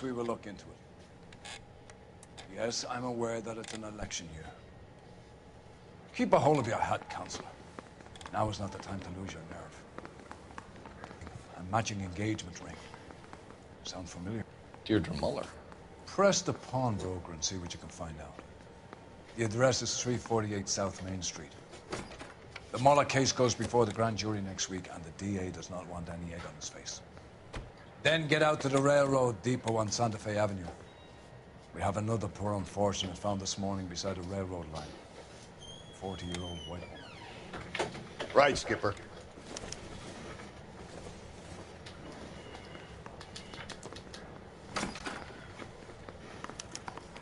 course we will look into it. Yes, I'm aware that it's an election year. Keep a hold of your hat, Counselor. Now is not the time to lose your nerve. A matching engagement ring. Sound familiar? Deirdre Muller. Press the pawnbroker and see what you can find out. The address is 348 South Main Street. The Muller case goes before the grand jury next week, and the DA does not want any egg on his face. Then get out to the railroad depot on Santa Fe Avenue. We have another poor unfortunate found this morning beside a railroad line. 40-year-old white woman. Right, Skipper.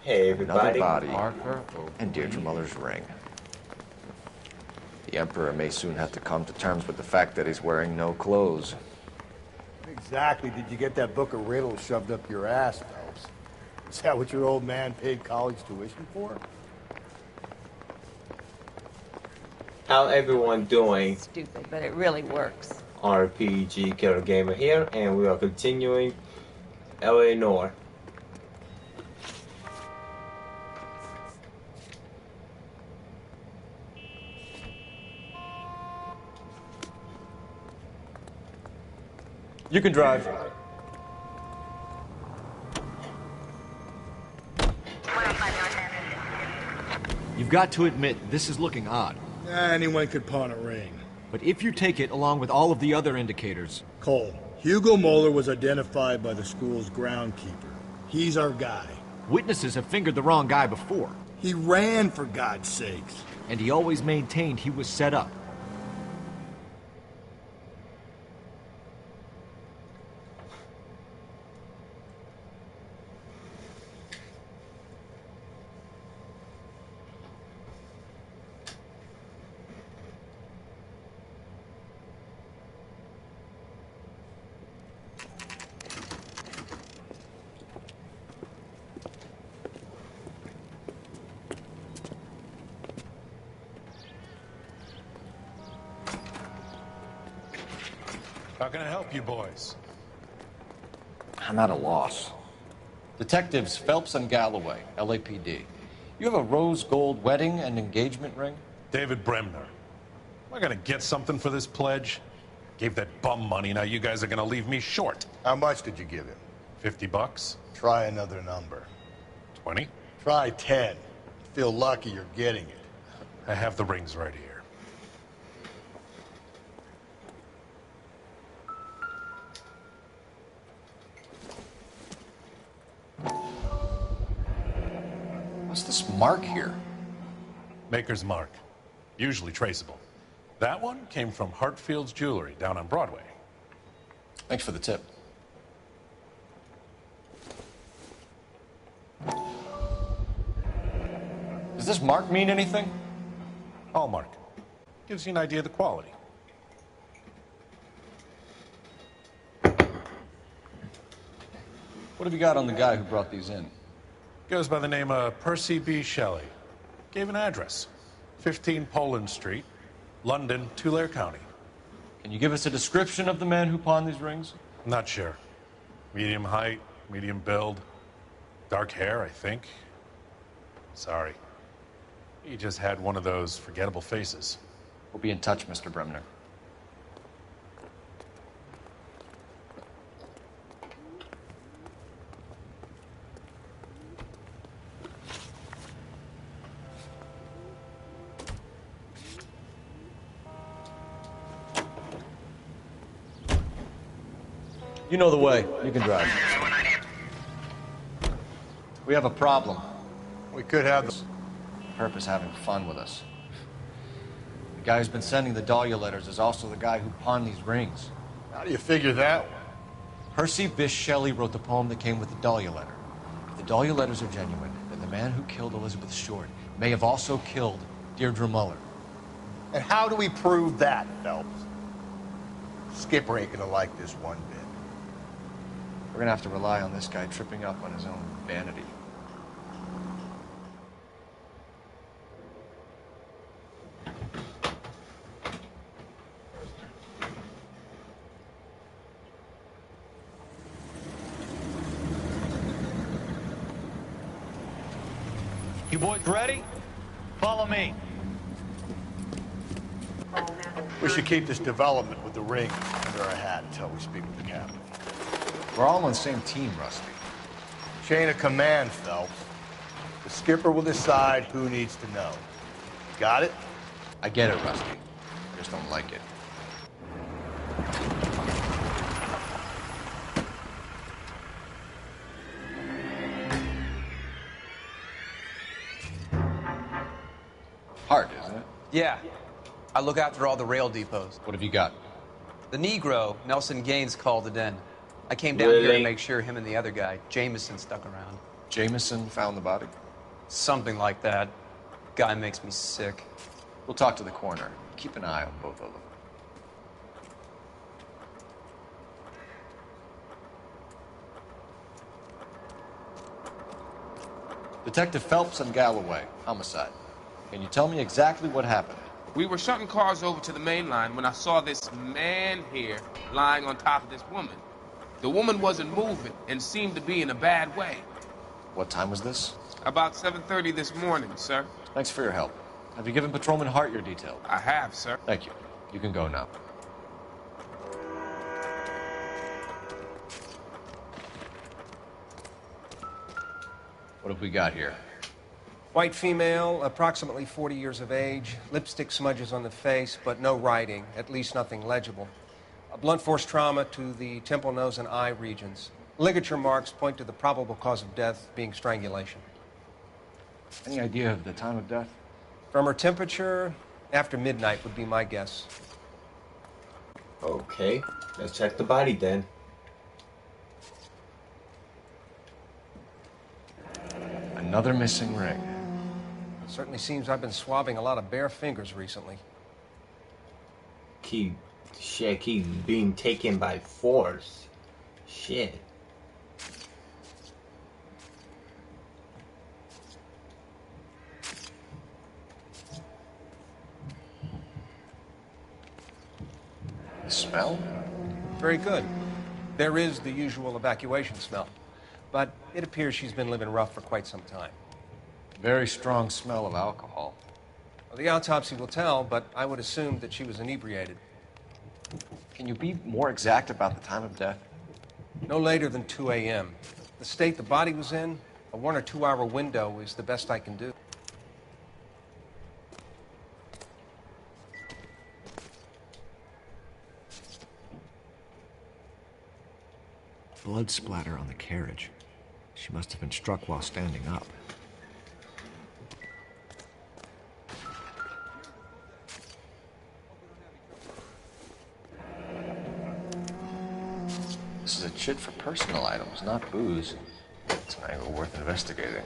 Hey, everybody. Another body, and Deirdre Muller's ring. The Emperor may soon have to come to terms with the fact that he's wearing no clothes. Exactly did you get that book of riddles shoved up your ass, Phelps? Is that what your old man paid college tuition for? How everyone doing? Stupid, but it really works. RPG Killer Gamer here, and we are continuing L.A. Noire. You can drive. You've got to admit, this is looking odd. Anyone could pawn a ring. But if you take it along with all of the other indicators... Cole, Hugo Moeller was identified by the school's groundkeeper. He's our guy. Witnesses have fingered the wrong guy before. He ran, for God's sakes. And he always maintained he was set up. How can I help you boys? I'm at a loss. Detectives Phelps and Galloway, LAPD. You have a rose gold wedding and engagement ring? David Bremner. Am I gonna get something for this pledge? Gave that bum money, now you guys are gonna leave me short. How much did you give him? $50? Try another number. 20? Try 10. Feel lucky you're getting it. I have the rings right here. What's this mark here? Maker's mark. Usually traceable. That one came from Hartfield's Jewelry down on Broadway. Thanks for the tip. Does this mark mean anything? Hallmark. Gives you an idea of the quality. What have you got on the guy who brought these in? Goes by the name of Percy B. Shelley. Gave an address. 15 Poland Street, London, Tulare County. Can you give us a description of the man who pawned these rings? Not sure. Medium height, medium build. Dark hair, I think. Sorry. He just had one of those forgettable faces. We'll be in touch, Mr. Bremner. You know the way. You can drive. We have a problem. We could have the... Purpose having fun with us. The guy who's been sending the Dahlia letters is also the guy who pawned these rings. How do you figure that one? Percy Bysshe Shelley wrote the poem that came with the Dahlia letter. If the Dahlia letters are genuine, then the man who killed Elizabeth Short may have also killed Deirdre Muller. And how do we prove that, Phelps? Skipper ain't gonna like this one bit. We're gonna have to rely on this guy tripping up on his own vanity. You boys ready? Follow me. We should keep this development with the ring under our hat until we speak with the captain. We're all on the same team, Rusty. Chain of command, Phelps. The skipper will decide who needs to know. Got it? I get it, Rusty. I just don't like it. Hard, isn't it? Yeah. I look after all the rail depots. What have you got? The Negro, Nelson Gaines, called it in. I came down here to make sure him and the other guy, Jameson, stuck around. Jameson found the body? Something like that. Guy makes me sick. We'll talk to the coroner. Keep an eye on both of them. Detective Phelps and Galloway, homicide. Can you tell me exactly what happened? We were shutting cars over to the main line when I saw this man here lying on top of this woman. The woman wasn't moving and seemed to be in a bad way. What time was this? About 7:30 this morning, sir. Thanks for your help. Have you given Patrolman Hart your detail? I have, sir. Thank you. You can go now. What have we got here? White female, approximately 40 years of age, lipstick smudges on the face, but no writing, at least nothing legible. A blunt force trauma to the temple, nose, and eye regions. Ligature marks point to the probable cause of death being strangulation. Any idea of the time of death? From her temperature, after midnight would be my guess. Okay, let's check the body then. Another missing ring. Certainly seems I've been swabbing a lot of bare fingers recently. Shit, he's being taken by force. Shit. The smell? Very good. There is the usual evacuation smell, but it appears she's been living rough for quite some time. Very strong smell of alcohol. Well, the autopsy will tell, but I would assume that she was inebriated. Can you be more exact about the time of death? No later than 2 a.m. The state the body was in, a 1 or 2 hour window is the best I can do. Blood splatter on the carriage. She must have been struck while standing up. This is a chit for personal items, not booze. It's an angle worth investigating.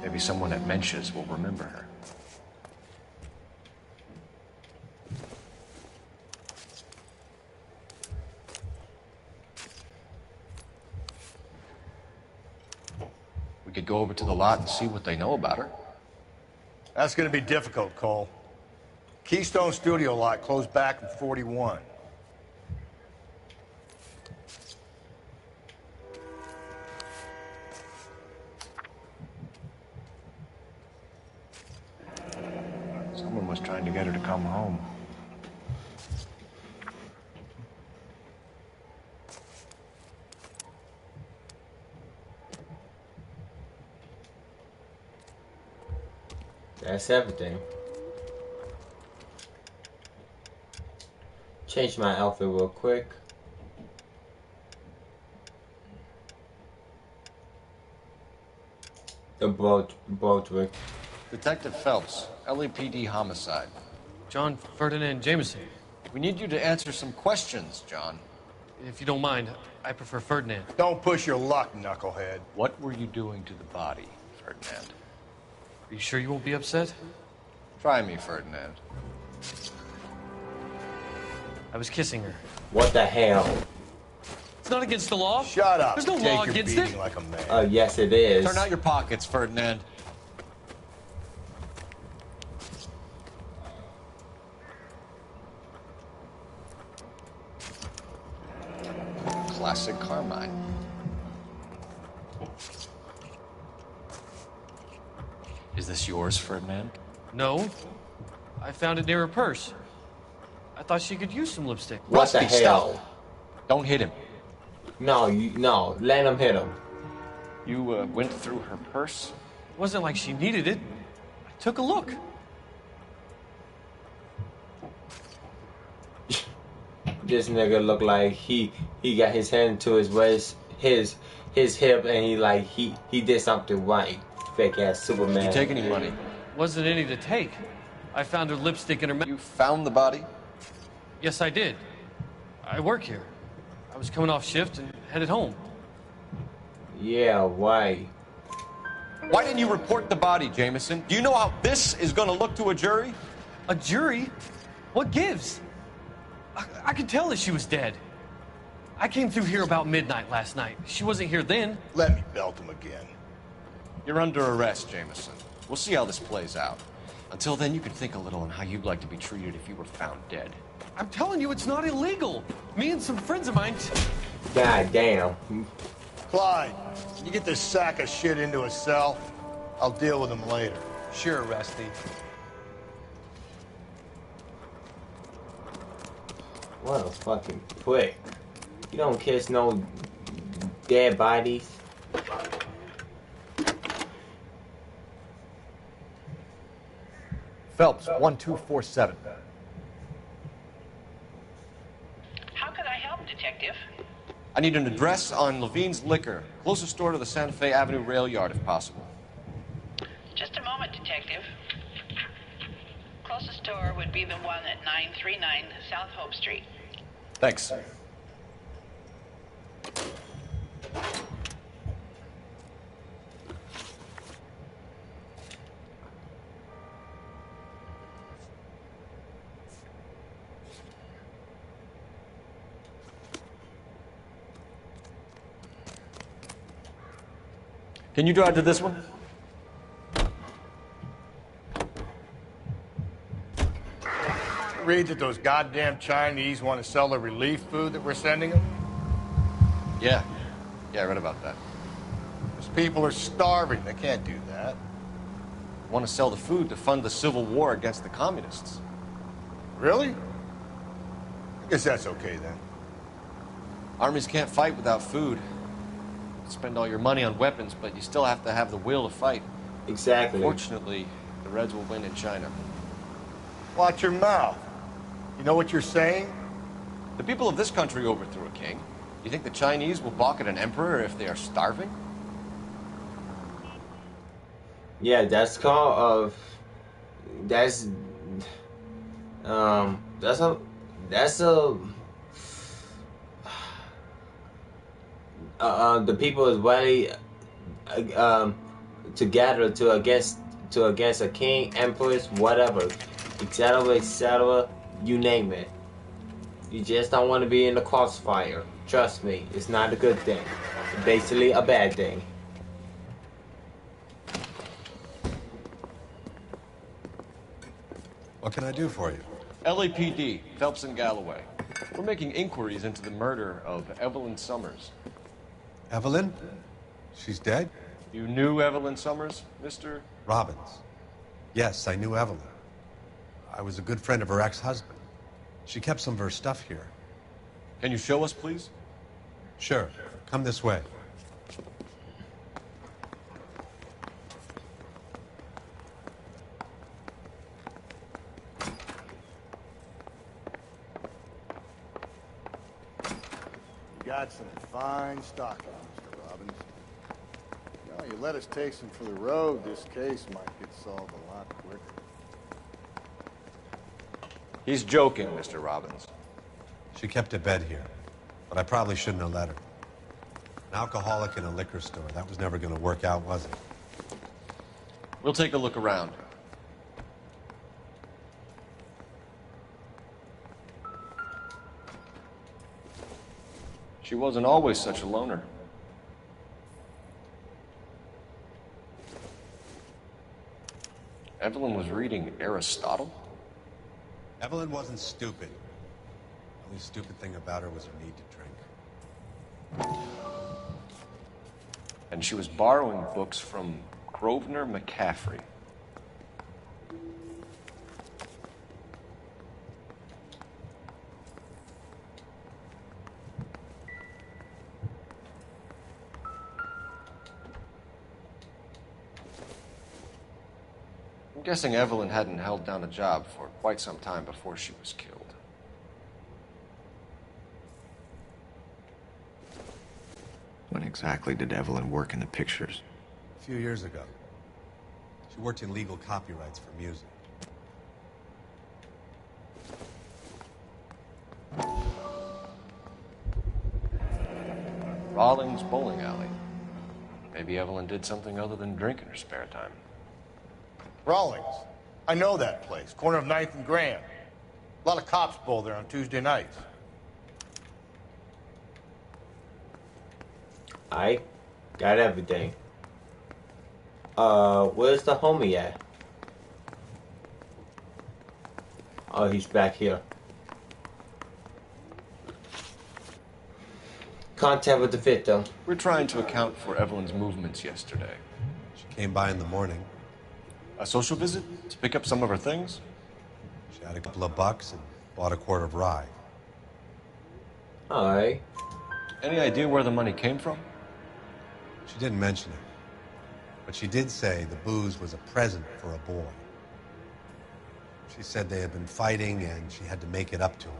Maybe someone at Mensch's will remember her. We could go over to the lot and see what they know about her. That's going to be difficult, Cole. Keystone Studio lot closed back in 41. Someone was trying to get her to come home. That's everything. Change my outfit real quick. The Broderick. Detective Phelps, LAPD homicide. John Ferdinand Jameson. We need you to answer some questions, John. If you don't mind, I prefer Ferdinand. Don't push your luck, knucklehead. What were you doing to the body, Ferdinand? Are you sure you won't be upset? Try me, Ferdinand. I was kissing her. What the hell? It's not against the law. Shut up. There's no Take law your against beating it. like a man. Yes it is. Turn out your pockets, Ferdinand. classic carmine. Is this yours, Ferdinand? No. I found it near her purse. I thought she could use some lipstick. What the Rusty, hell? stop. Don't hit him. No, no, let him hit him. You went through her purse? It wasn't like she needed it. I took a look. This nigga look like he got his hand to his waist, his hip, and he did something right. Fake ass Superman. Did you take any money? Wasn't any to take. I found her lipstick in her. You found the body? Yes, I did. I work here. I was coming off shift and headed home. Yeah, why? Why didn't you report the body, Jameson? Do you know how this is going to look to a jury? A jury? What gives? I could tell that she was dead. I came through here about midnight last night. She wasn't here then. Let me belt him again. You're under arrest, Jameson. We'll see how this plays out. Until then, you can think a little on how you'd like to be treated if you were found dead. I'm telling you, it's not illegal. Me and some friends of mine... God damn. Clyde, you get this sack of shit into a cell. I'll deal with him later. Sure, Rusty. What a fucking prick. You don't kiss no dead bodies. Phelps, 1247. How can I help, Detective? I need an address on Levine's Liquor. Closest store to the Santa Fe Avenue rail yard, if possible. Just a moment, Detective. Closest store would be the one at 939 South Hope Street. Thanks. Can you drive to this one? Read that those goddamn Chinese want to sell the relief food that we're sending them? Yeah. Yeah, I read about that. Those people are starving. They can't do that. Want to sell the food to fund the civil war against the communists. Really? I guess that's okay then. Armies can't fight without food. Spend all your money on weapons, but you still have to have the will to fight. Exactly. Fortunately, the Reds will win in China. Watch your mouth. You know what you're saying? The people of this country overthrew a king. You think the Chinese will balk at an emperor if they are starving? Yeah, that's called that's a the people is ready together to against a king, empress, whatever, etc., you name it. You just don't want to be in the crossfire. Trust me, it's not a good thing. It's basically a bad thing. What can I do for you? LAPD, Phelps and Galloway. We're making inquiries into the murder of Evelyn Summers. Evelyn? She's dead? You knew Evelyn Summers, Mr. Robbins. Yes, I knew Evelyn. I was a good friend of her ex-husband. She kept some of her stuff here. Can you show us, please? Sure. Come this way. You got some fine stock on, Mr. Robbins. You know, you let us take some for the road, this case might get solved a lot quicker. He's joking, Mr. Robbins. She kept a bed here, but I probably shouldn't have let her. An alcoholic in a liquor store. That was never going to work out, was it? We'll take a look around. She wasn't always such a loner. Evelyn was reading Aristotle? Evelyn wasn't stupid. The only stupid thing about her was her need to drink. And she was borrowing books from Grosvenor McCaffrey. I'm guessing Evelyn hadn't held down a job for quite some time before she was killed. When exactly did Evelyn work in the pictures? A few years ago. She worked in legal copyrights for music. Rawlings Bowling Alley. Maybe Evelyn did something other than drink in her spare time. Rawlings. I know that place. Corner of 9th and Grand. A lot of cops bowl there on Tuesday nights. I got everything. Where's the homie at? Oh, he's back here. Contact with the victim. We're trying to account for Evelyn's movements yesterday. She came by in the morning. A social visit to pick up some of her things? She had a couple of bucks and bought a quart of rye. Alright. Any idea where the money came from? She didn't mention it. But she did say the booze was a present for a boy. She said they had been fighting and she had to make it up to him.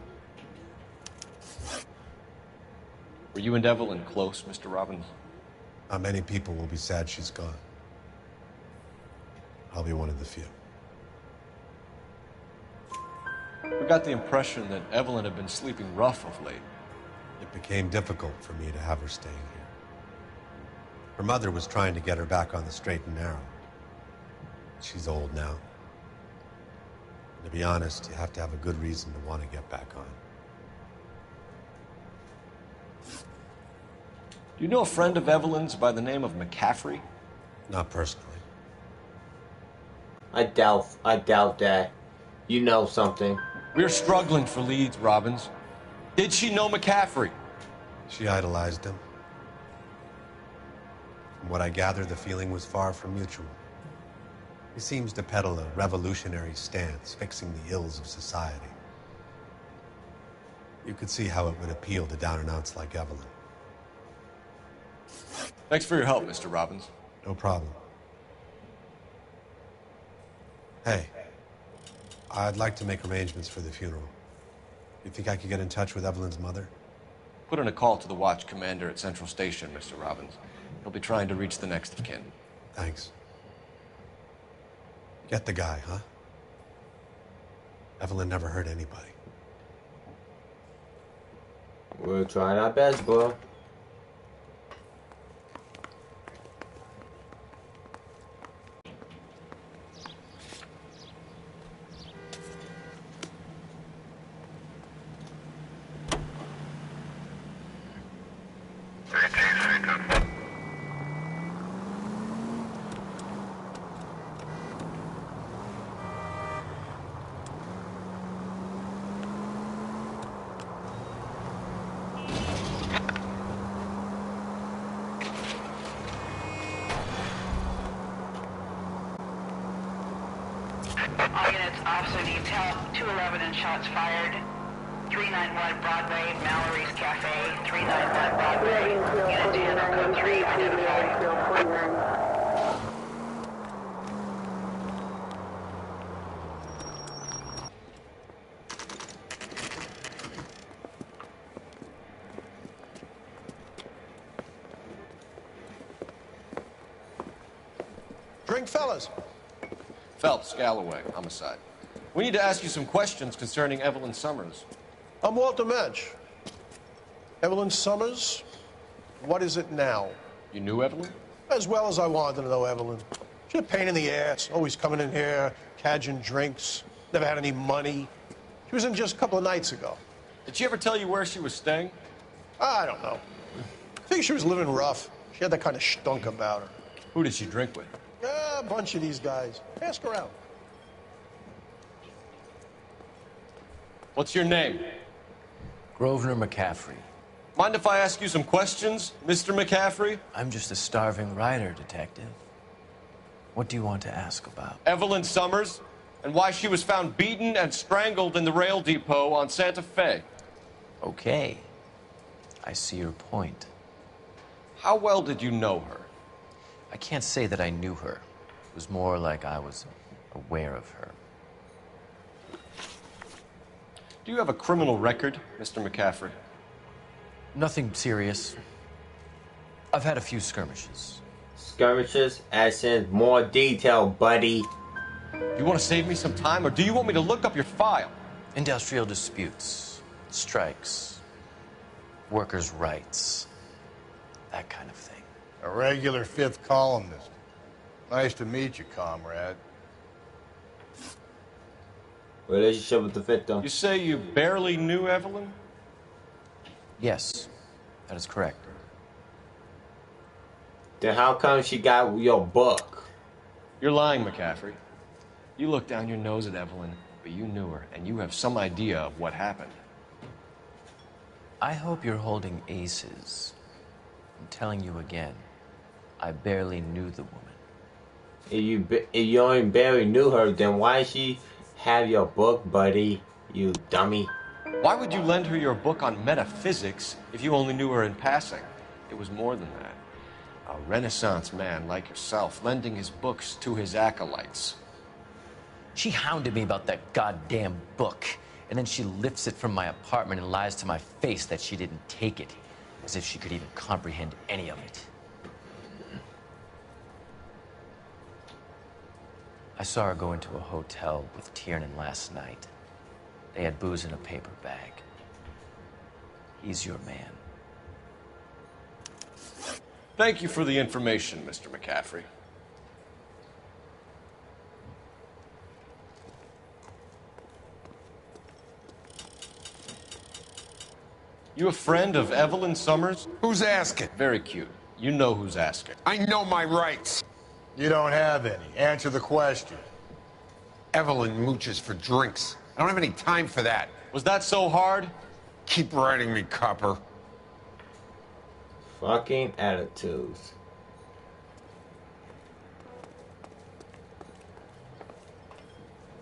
Were you and Evelyn close, Mr. Robbins? Not many people will be sad she's gone. I'll be one of the few. We got the impression that Evelyn had been sleeping rough of late. It became difficult for me to have her staying here. Her mother was trying to get her back on the straight and narrow. She's old now. And to be honest, you have to have a good reason to want to get back on. Do you know a friend of Evelyn's by the name of McCaffrey? Not personally. I doubt that. You know something. We're struggling for leads, Robbins. Did she know McCaffrey? She idolized him. From what I gather, the feeling was far from mutual. He seems to peddle a revolutionary stance, fixing the ills of society. You could see how it would appeal to down-and-outs like Evelyn. Thanks for your help, Mr. Robbins. No problem. Hey, I'd like to make arrangements for the funeral. You think I could get in touch with Evelyn's mother? Put in a call to the watch commander at Central Station, Mr. Robbins. He'll be trying to reach the next of kin. Thanks. Get the guy, huh? Evelyn never hurt anybody. We're trying our best, bro. All units, officer detail, 211 and shots fired. 391 Broadway, Mallory's Cafe, 391 Broadway. Unit 10, code 3, identified. Drink, fellas. Phelps, Galloway, homicide. We need to ask you some questions concerning Evelyn Summers. I'm Walter Mensch. Evelyn Summers, what is it now? You knew Evelyn? As well as I wanted to know Evelyn. She's a pain in the ass, always coming in here, cadging drinks, never had any money. She was in just a couple of nights ago. Did she ever tell you where she was staying? I don't know. I think she was living rough. She had that kind of stunk about her. Who did she drink with? A bunch of these guys. Ask her out. What's your name? Grosvenor McCaffrey. Mind if I ask you some questions, Mr. McCaffrey? I'm just a starving writer, Detective. What do you want to ask about? Evelyn Summers, and why she was found beaten and strangled in the rail depot on Santa Fe. Okay. I see your point. How well did you know her? I can't say that I knew her. It was more like I was aware of her. Do you have a criminal record, Mr. McCaffrey? Nothing serious. I've had a few skirmishes. Skirmishes? As in more detail, buddy. You want to save me some time, or do you want me to look up your file? Industrial disputes, strikes, workers' rights, that kind of thing. A regular fifth columnist. Nice to meet you, comrade. Relationship with the victim. You say you barely knew Evelyn? Yes, that is correct. Then how come she got your book? You're lying, McCaffrey. You look down your nose at Evelyn, but you knew her, and you have some idea of what happened. I hope you're holding aces. I'm telling you again, I barely knew the woman. If you only barely knew her, then why she have your book, buddy? You dummy. Why would you lend her your book on metaphysics if you only knew her in passing? It was more than that. A Renaissance man like yourself lending his books to his acolytes. She hounded me about that goddamn book, and then she lifts it from my apartment and lies to my face that she didn't take it, as if she could even comprehend any of it. I saw her go into a hotel with Tiernan last night. They had booze in a paper bag. He's your man. Thank you for the information, Mr. McCaffrey. You a friend of Evelyn Summers? Who's asking? Very cute. You know who's asking. I know my rights. You don't have any. Answer the question. Evelyn mooches for drinks. I don't have any time for that. Was that so hard? Keep writing me, copper. Fucking attitudes.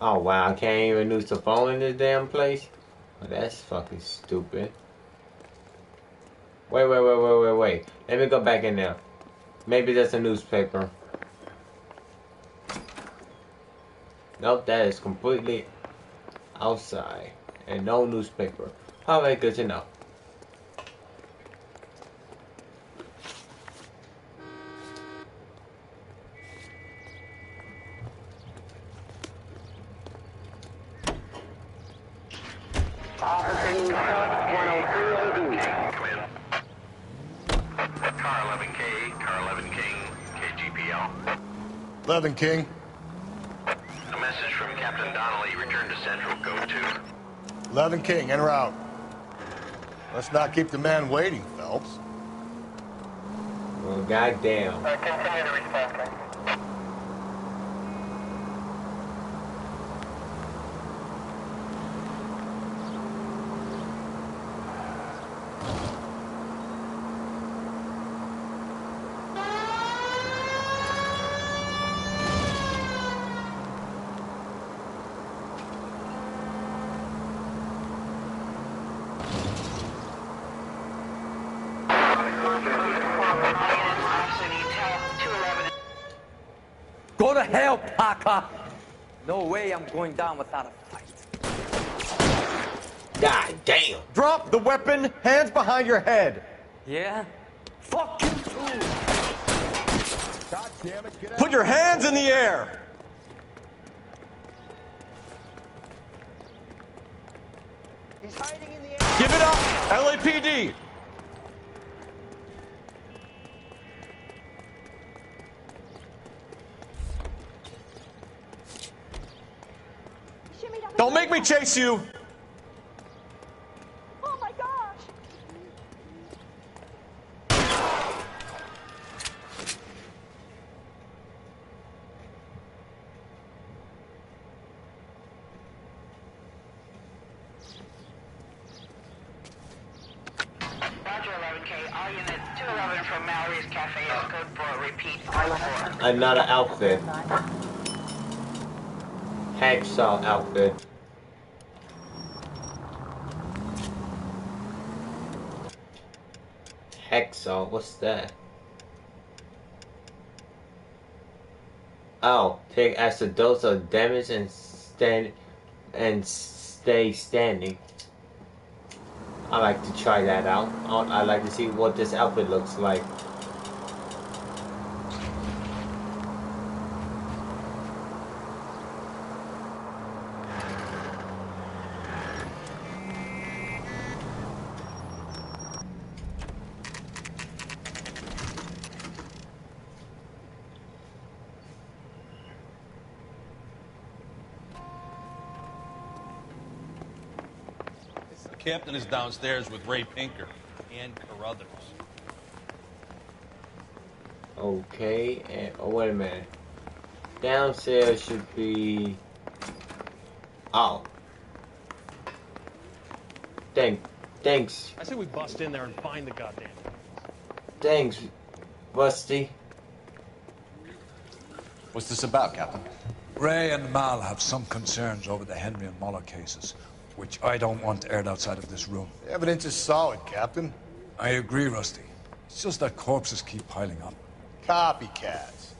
Oh wow, I can't even use the phone in this damn place? Oh, that's fucking stupid. Wait. Let me go back in there. Maybe that's a newspaper. Nope, that is completely outside. And no newspaper. Alright, good to know. Car 11K, Car 11 King, KGPL. 11 King. A message from Captain Donnelly. Return to Central. Go to. 11 King, en route. Let's not keep the man waiting, Phelps. Well, goddamn. Continue to respond. Go to hell, Parker! No way I'm going down without a fight. God damn! Drop the weapon, hands behind your head. Yeah? Fuck you too! God damn it, get out. Put your hands in the air. He's hiding in the air! Give it up, LAPD. Don't make me chase you! Oh my gosh! Roger, All units 211 from Mallory's Cafe is code 4. Repeat, code 4. Another outfit. Hacksaw outfit. Hacksaw, what's that? Oh, take as a dose of damage and stay standing. I like to try that out. I like to see what this outfit looks like. The captain is downstairs with Ray Pinker and Carruthers. Okay, and oh wait a minute. Downstairs should be. Oh. Thanks. I say we bust in there and find the goddamn. Thanks, Rusty. What's this about, Captain? Ray and Mal have some concerns over the Henry and Muller cases, which I don't want aired outside of this room. The evidence is solid, Captain. I agree, Rusty. It's just that corpses keep piling up. Copycats.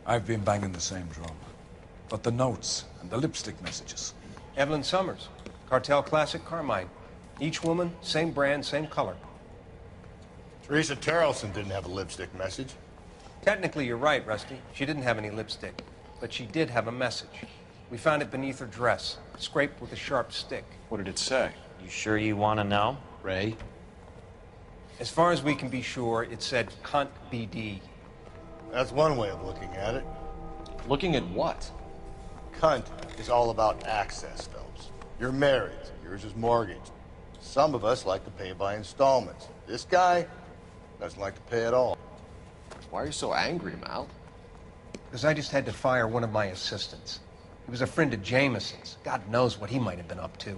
I've been banging the same drum. But the notes and the lipstick messages. Evelyn Summers, Cartel Classic Carmine. Each woman, same brand, same color. Teresa Terrelson didn't have a lipstick message. Technically, you're right, Rusty. She didn't have any lipstick. But she did have a message. We found it beneath her dress, scraped with a sharp stick. What did it say? You sure you want to know? Ray? As far as we can be sure, it said cunt BD. That's one way of looking at it. Looking at what? Cunt is all about access, Phelps. You're married. Yours is mortgaged. Some of us like to pay by installments. This guy doesn't like to pay at all. Why are you so angry, Mal? Because I just had to fire one of my assistants. He was a friend of Jameson's. God knows what he might have been up to.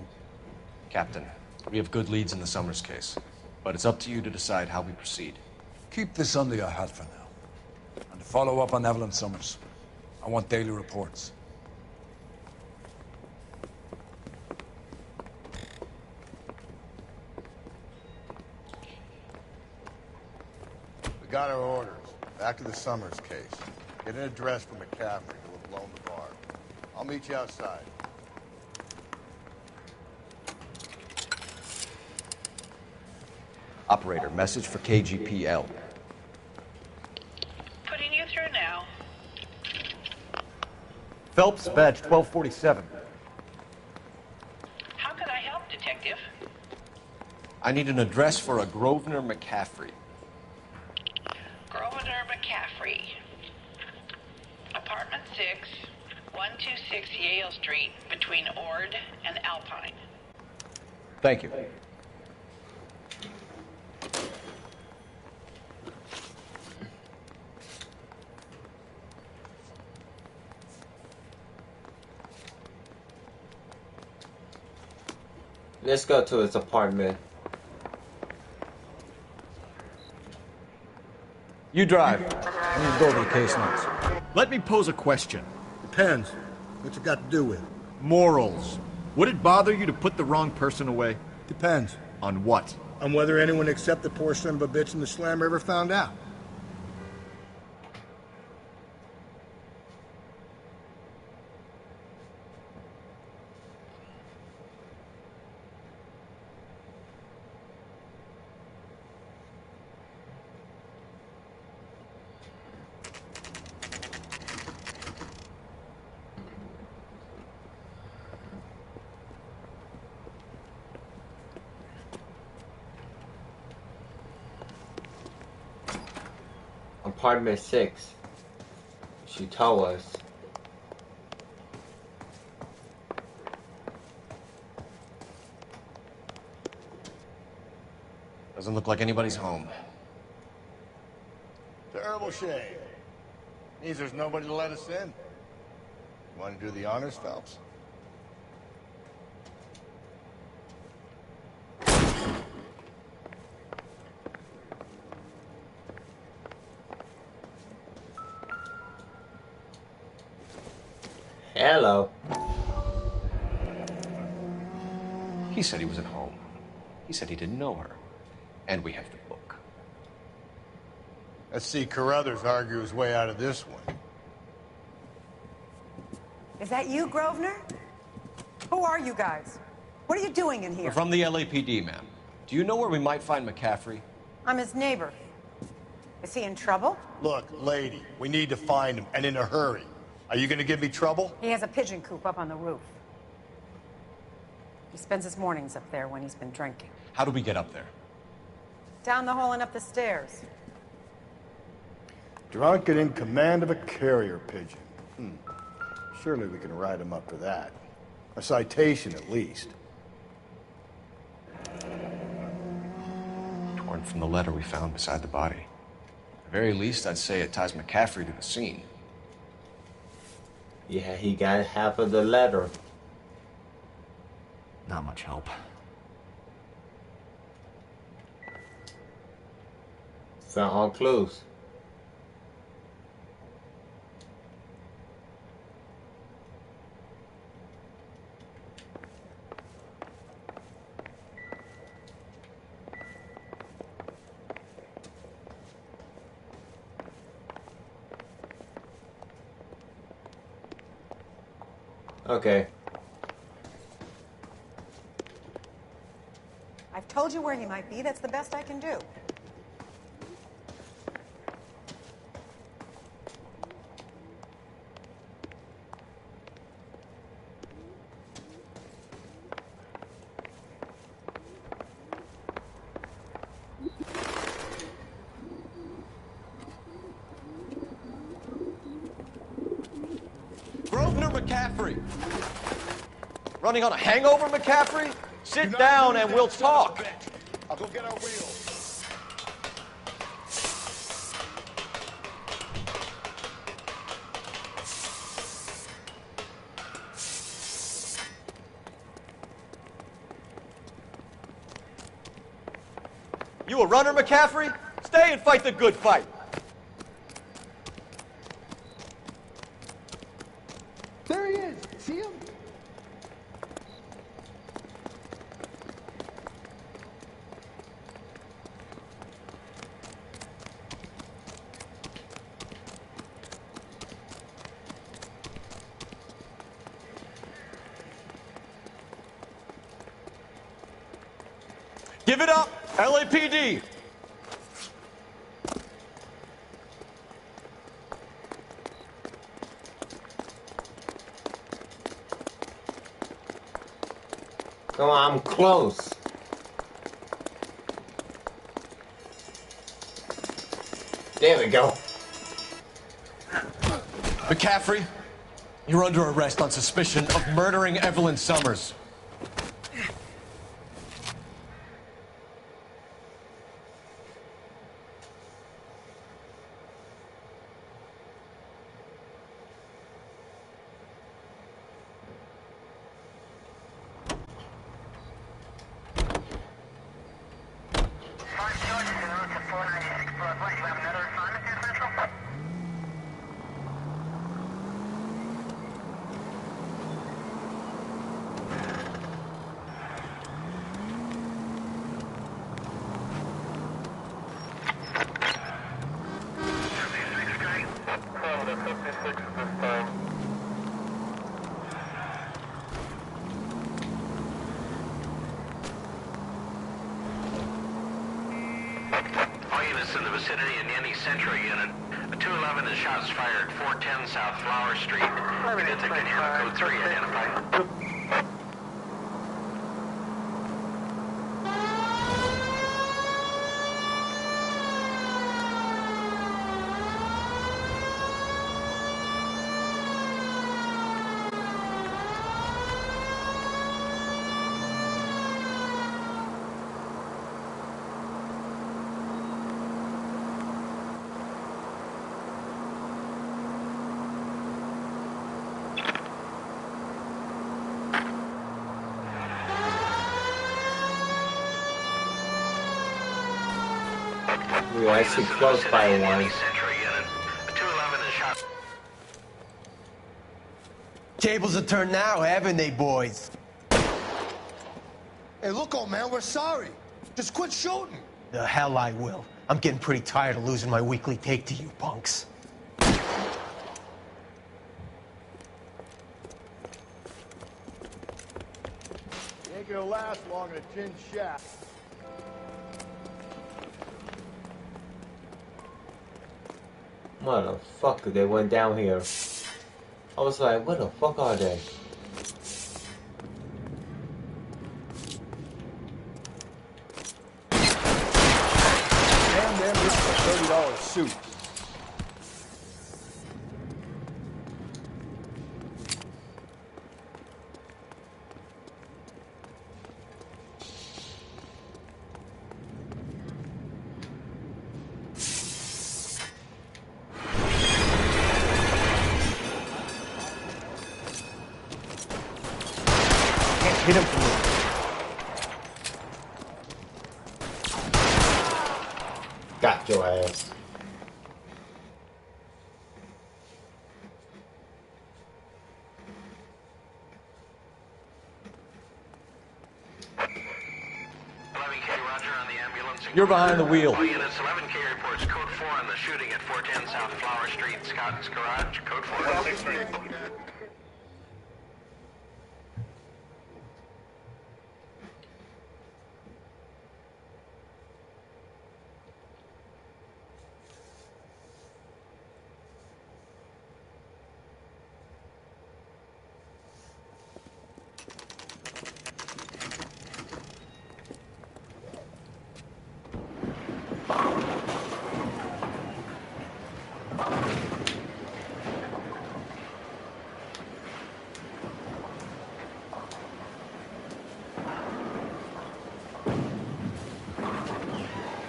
Captain, we have good leads in the Summers case, but it's up to you to decide how we proceed. Keep this under your hat for now. And to follow up on Evelyn Summers, I want daily reports. We got our orders. Back to the Summers case. Get an address for McCaffrey, who have blown the bar. I'll meet you outside. Operator, message for KGPL. Putting you through now. Phelps, badge 1247. How can I help, Detective? I need an address for a Grosvenor McCaffrey. Grosvenor McCaffrey. Apartment 6, 126 Yale Street, between Ord and Alpine. Thank you. Let's go to his apartment. You drive. I need to go over the case notes. Let me pose a question. Depends. What's it got to do with? Morals. Would it bother you to put the wrong person away? Depends. On what? On whether anyone except the poor son of a bitch in the slammer ever found out. Apartment 6. She told us. Doesn't look like anybody's home. Terrible shame. Means there's nobody to let us in. You want to do the honors, Phelps? Hello. He said he was at home. He said he didn't know her. And we have the book. Let's see Carruthers argue his way out of this one. Is that you, Grosvenor? Who are you guys? What are you doing in here? We're from the LAPD, ma'am. Do you know where we might find McCaffrey? I'm his neighbor. Is he in trouble? Look, lady, we need to find him, and in a hurry. Are you gonna give me trouble? He has a pigeon coop up on the roof. He spends his mornings up there when he's been drinking. How do we get up there? Down the hall and up the stairs. Drunk and in command of a carrier pigeon. Surely we can write him up for that. A citation, at least. Torn from the letter we found beside the body. At the very least, I'd say it ties McCaffrey to the scene. Yeah, he got half of the letter. Not much help. Found all clues. Okay. I've told you where he might be. That's the best I can do. Grosvenor McCaffrey! Running on a hangover, McCaffrey? Sit down and we'll talk. I'll go get our wheels. You a runner, McCaffrey? Stay and fight the good fight. There he is. See him? Give it up, LAPD! Come on, I'm close. There we go. McCaffrey, you're under arrest on suspicion of murdering Evelyn Summers. All units in the vicinity in any Central unit. A 211 is shots fired, 410 South Flower Street. Units that can handle code 3 identified. We're actually close by one. Central unit. A 211 is shot. Tables have turned now, haven't they, boys? Hey, look, old man, we're sorry. Just quit shooting. The hell I will. I'm getting pretty tired of losing my weekly take to you punks. You ain't gonna last long in a tin shack. Motherfucker, they went down here. I was like, what the fuck are they? Damn them, this is a $30 suit. Hit him from the... Got your ass. You're behind the wheel. All units, 11K reports code 4 on the shooting at 410 South Flower Street, Scott's Garage, code 4.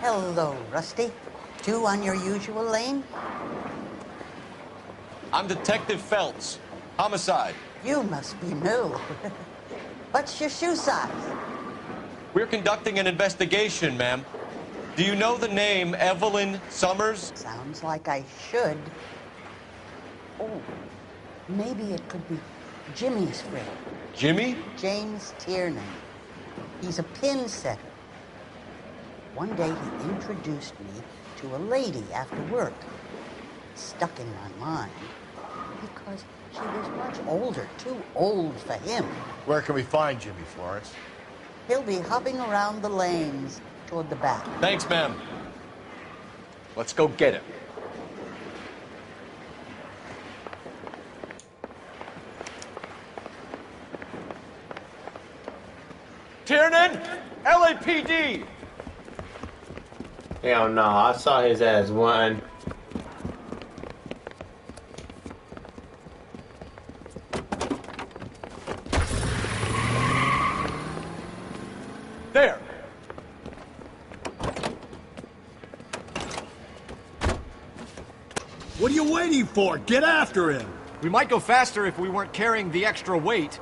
Hello, Rusty. Two on your usual lane? I'm Detective Phelps. Homicide. You must be new. What's your shoe size? We're conducting an investigation, ma'am. Do you know the name Evelyn Summers? Sounds like I should. Oh, maybe it could be Jimmy's friend. Jimmy? James Tiernan. He's a pin setter. One day he introduced me to a lady after work. Stuck in my mind because she was much older, too old for him. Where can we find Jimmy, Florence? He'll be hopping around the lanes toward the back. Thanks, ma'am. Let's go get him. Tiernan! LAPD! Hell no, I saw his ass one. There! What are you waiting for? Get after him! We might go faster if we weren't carrying the extra weight.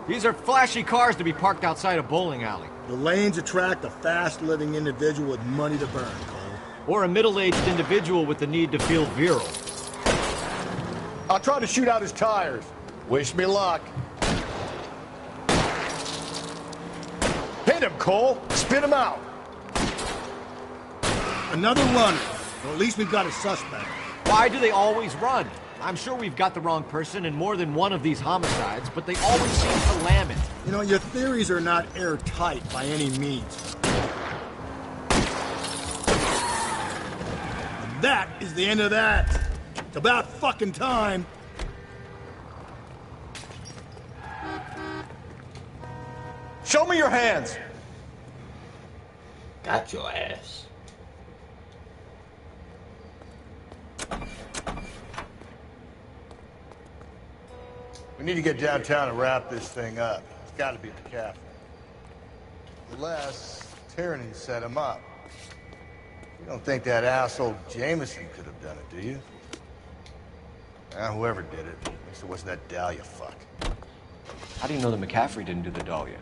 These are flashy cars to be parked outside a bowling alley. The lanes attract a fast-living individual with money to burn, Cole. Or a middle-aged individual with the need to feel virile. I'll try to shoot out his tires. Wish me luck. Hit him, Cole. Spin him out. Another runner. Well, at least we've got a suspect. Why do they always run? I'm sure we've got the wrong person in more than one of these homicides, but they always seem to lam it. You know, your theories are not airtight by any means. And that is the end of that. It's about fucking time. Show me your hands! Got your ass. We need to get downtown and wrap this thing up. It's got to be the cafe. Unless Tiernan set him up. You don't think that asshole Jameson could have done it, do you? Whoever did it. At least it wasn't that Dahlia fuck. How do you know that McCaffrey didn't do the Dahlia?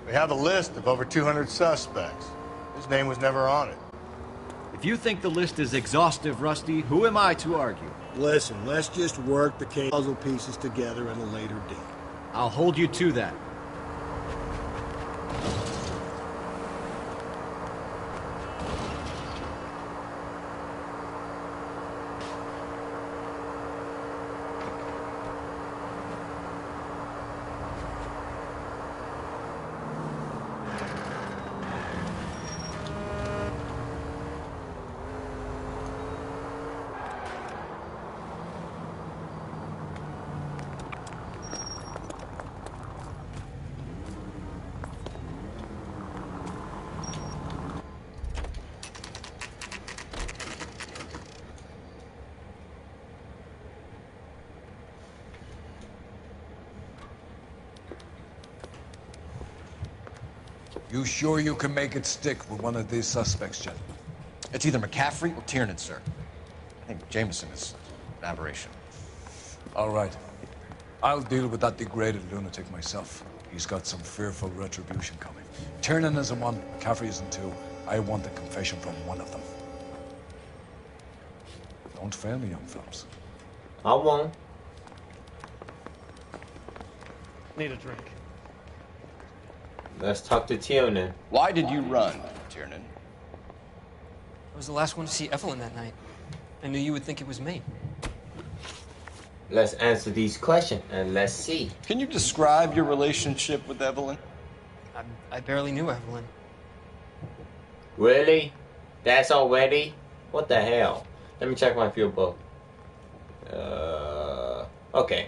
We have a list of over 200 suspects. His name was never on it. If you think the list is exhaustive, Rusty, who am I to argue? Listen, let's just work the puzzle pieces together at a later date. I'll hold you to that. You sure you can make it stick with one of these suspects, gentlemen? It's either McCaffrey or Tiernan, sir. I think Jameson is an aberration. All right. I'll deal with that degraded lunatic myself. He's got some fearful retribution coming. Tiernan isn't one, McCaffrey isn't two. I want a confession from one of them. Don't fail me, young fellas. I won't. Need a drink. Let's talk to Tiernan. Why did you run, Tiernan? I was the last one to see Evelyn that night. I knew you would think it was me. Let's answer these questions and let's see. Can you describe your relationship with Evelyn? I barely knew Evelyn. Really? That's already? What the hell? Let me check my field book. Okay.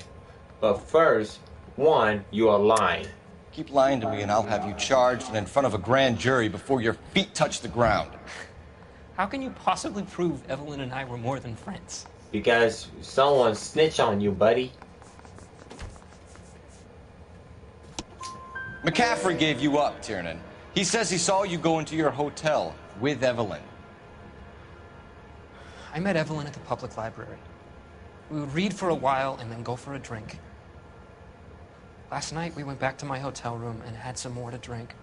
But first, one, you are lying. Keep lying to me and I'll have you charged and in front of a grand jury before your feet touch the ground. How can you possibly prove Evelyn and I were more than friends? Because someone snitched on you, buddy. McCaffrey gave you up, Tiernan. He says he saw you go into your hotel with Evelyn. I met Evelyn at the public library. We would read for a while and then go for a drink. Last night, we went back to my hotel room and had some more to drink.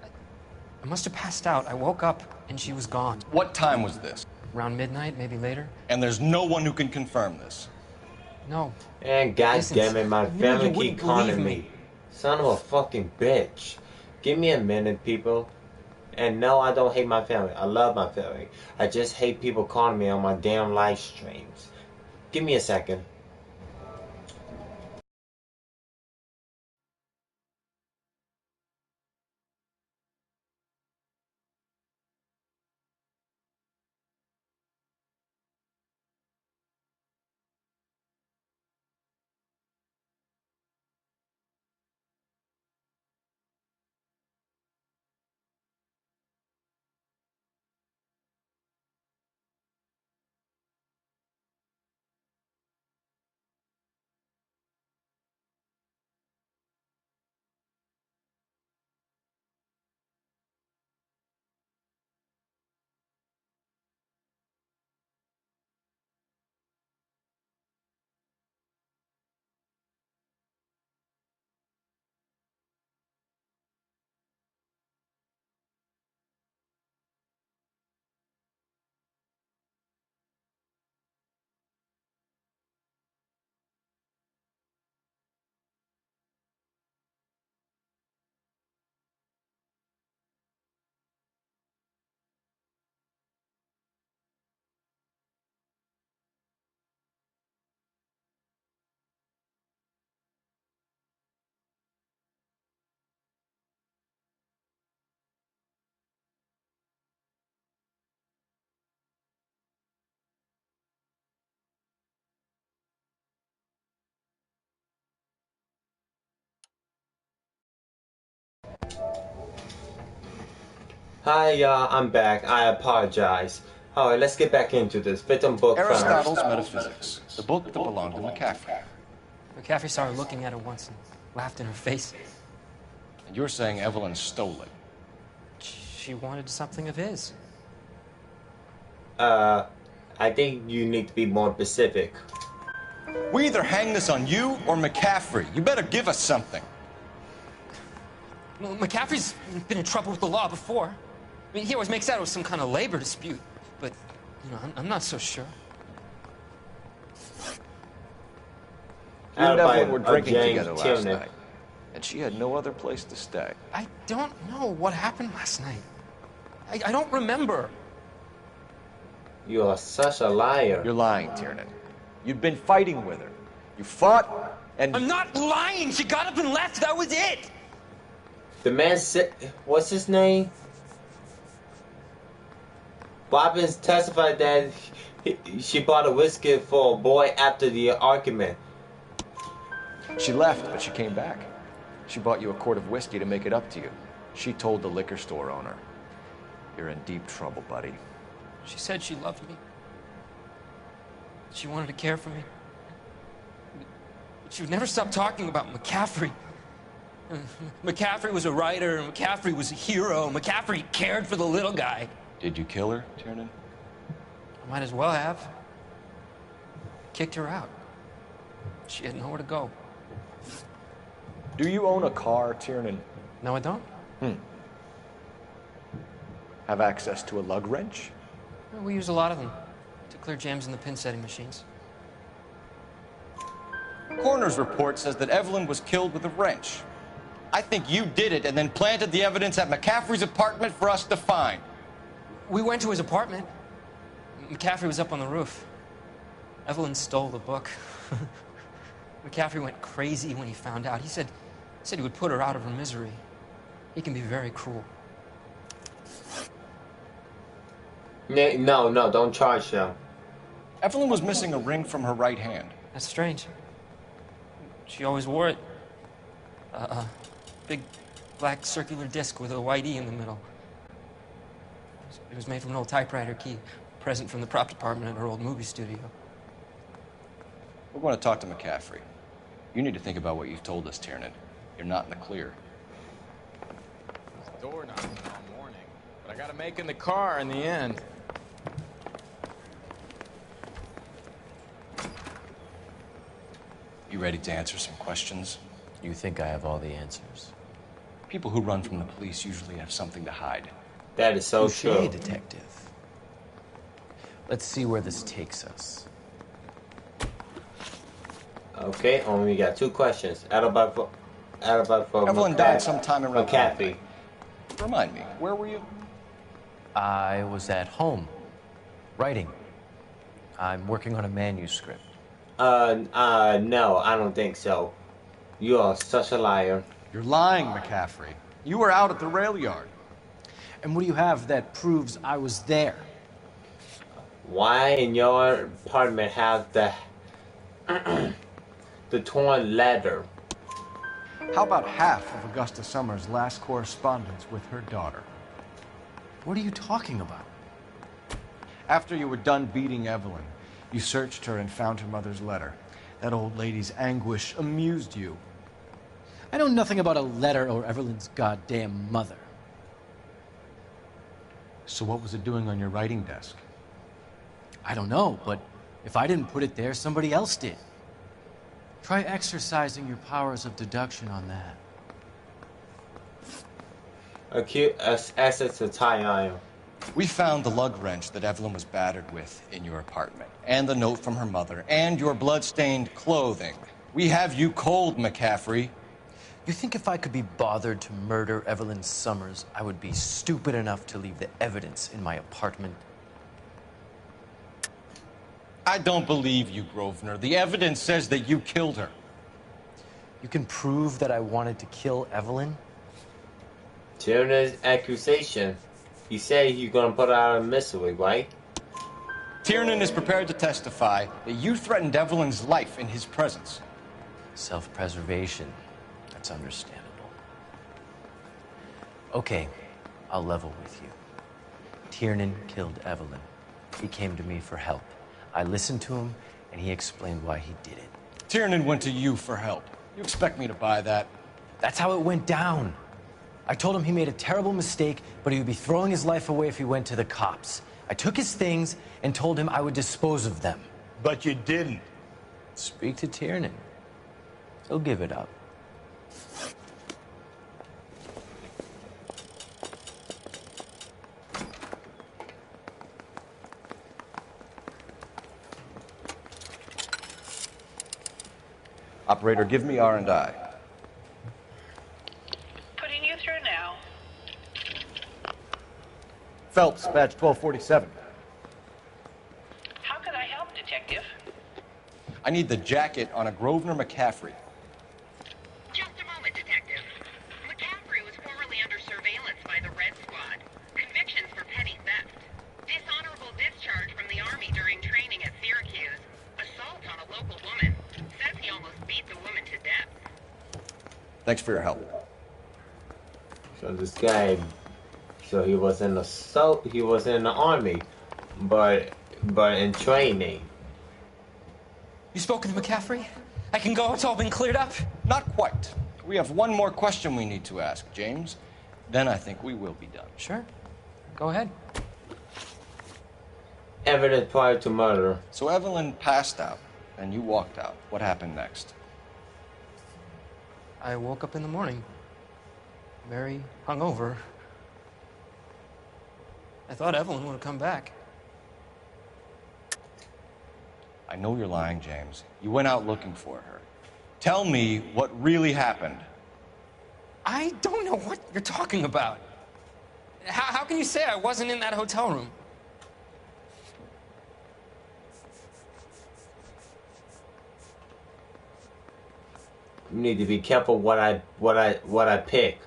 I must have passed out. I woke up and she was gone. What time was this? Around midnight, maybe later. And there's no one who can confirm this? No. And goddammit, my family keep calling me. Son of a fucking bitch. Give me a minute, people. And no, I don't hate my family. I love my family. I just hate people calling me on my damn live streams. Give me a second. Hi, y'all. I'm back. I apologize. Alright, let's get back into this. Victim book from Aristotle's Metaphysics, the book that belonged to McCaffrey. McCaffrey saw her looking at her once and laughed in her face. And you're saying Evelyn stole it? She wanted something of his. I think you need to be more specific. We either hang this on you or McCaffrey. You better give us something. Well, McCaffrey's been in trouble with the law before. I mean, he always makes out it was some kind of labor dispute, but, you know, I'm not so sure. You and Evelyn were drinking James together last Tierney. night, and she had no other place to stay. I don't know what happened last night. I don't remember. You are such a liar. You're lying, Tiernan. You'd been fighting with her. You fought, and... I'm not lying! She got up and left, that was it! The man said, what's his name? Bobbins testified that she bought a whiskey for a boy after the argument. She left, but she came back. She bought you a quart of whiskey to make it up to you. She told the liquor store owner. You're in deep trouble, buddy. She said she loved me. She wanted to care for me. But she would never stop talking about McCaffrey. McCaffrey was a writer, McCaffrey was a hero, McCaffrey cared for the little guy. Did you kill her, Tiernan? I might as well have. Kicked her out. She had nowhere to go. Do you own a car, Tiernan? No, I don't. Have access to a lug wrench? We use a lot of them to clear jams in the pin setting machines. Coroner's report says that Evelyn was killed with a wrench. I think you did it and then planted the evidence at McCaffrey's apartment for us to find. We went to his apartment. McCaffrey was up on the roof. Evelyn stole the book. McCaffrey went crazy when he found out. He said he would put her out of her misery. He can be very cruel. No, don't charge them. Evelyn was missing a ring from her right hand. That's strange. She always wore it. Big black circular disc with a white E in the middle. It was made from an old typewriter key, present from the prop department at her old movie studio. We're going to talk to McCaffrey. You need to think about what you've told us, Tiernan. You're not in the clear. Door knocking all morning, but I gotta make in the car in the end. You ready to answer some questions? You think I have all the answers? People who run from the police usually have something to hide. That is so true. Detective. Let's see where this takes us. Okay, only got 2 questions. Alibi for Evelyn died sometime around McCaffrey. Remind me, where were you? I was at home, writing. I'm working on a manuscript. No, I don't think so. You are such a liar. You're lying, McCaffrey. You were out at the rail yard. And what do you have that proves I was there? Why in your apartment have the the torn letter? How about half of Augusta Summers' last correspondence with her daughter? What are you talking about? After you were done beating Evelyn, you searched her and found her mother's letter. That old lady's anguish amused you. I know nothing about a letter or Evelyn's goddamn mother. So what was it doing on your writing desk? I don't know, but if I didn't put it there, somebody else did. Try exercising your powers of deduction on that. Acute access to tie iron. We found the lug wrench that Evelyn was battered with in your apartment, and the note from her mother, and your blood-stained clothing. We have you cold, McCaffrey. You think if I could be bothered to murder Evelyn Summers, I would be stupid enough to leave the evidence in my apartment? I don't believe you, Grosvenor. The evidence says that you killed her. You can prove that I wanted to kill Evelyn? Tiernan's accusation. He said he's gonna put her out of misery, right? Tiernan is prepared to testify that you threatened Evelyn's life in his presence. Self-preservation. That's understandable. Okay, I'll level with you. Tiernan killed Evelyn. He came to me for help. I listened to him, and he explained why he did it. Tiernan went to you for help. You expect me to buy that? That's how it went down. I told him he made a terrible mistake, but he would be throwing his life away if he went to the cops. I took his things and told him I would dispose of them. But you didn't. Speak to Tiernan. He'll give it up. Operator, give me R&I. Putting you through now. Phelps, badge 1247. How can I help, Detective? I need the jacket on a Grosvenor McCaffrey. Just a moment, Detective. McCaffrey was formerly under surveillance by the Red Squad. Convictions for petty theft. Dishonorable discharge from the Army during training at Syracuse. Assault on a local woman. Says he almost beat the woman to death. Thanks for your help. So this guy, so he was in the Army, but in training. You spoken to McCaffrey? I can go, it's all been cleared up? Not quite. We have one more question we need to ask, James. Then I think we will be done. Sure. Go ahead. Evidence prior to murder. So Evelyn passed out, and you walked out. What happened next? I woke up in the morning, very hungover. I thought Evelyn would have come back. I know you're lying, James. You went out looking for her. Tell me what really happened. I don't know what you're talking about. How can you say I wasn't in that hotel room? You need to be careful what I pick.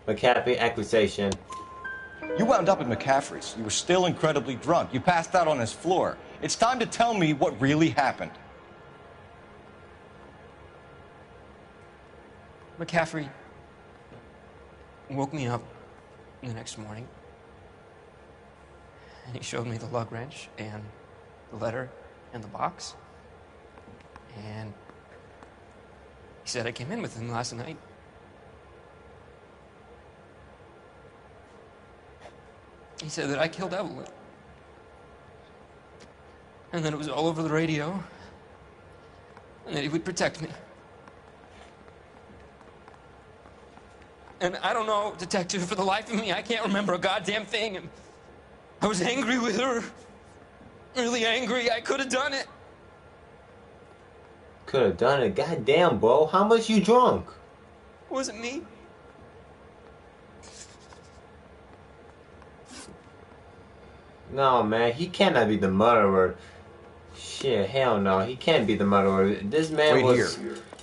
McCaffrey accusation. You wound up at McCaffrey's. You were still incredibly drunk. You passed out on his floor. It's time to tell me what really happened. McCaffrey woke me up the next morning, and he showed me the lug wrench and the letter and the box, and he said I came in with him last night. He said that I killed Evelyn. And that it was all over the radio. And that he would protect me. And I don't know, Detective, for the life of me, I can't remember a goddamn thing. And I was angry with her. Really angry. I could have done it. Could have done it. Goddamn, bro. How much you drunk? Was it me? No, man. He cannot be the murderer. Shit, hell no. He can't be the murderer. This man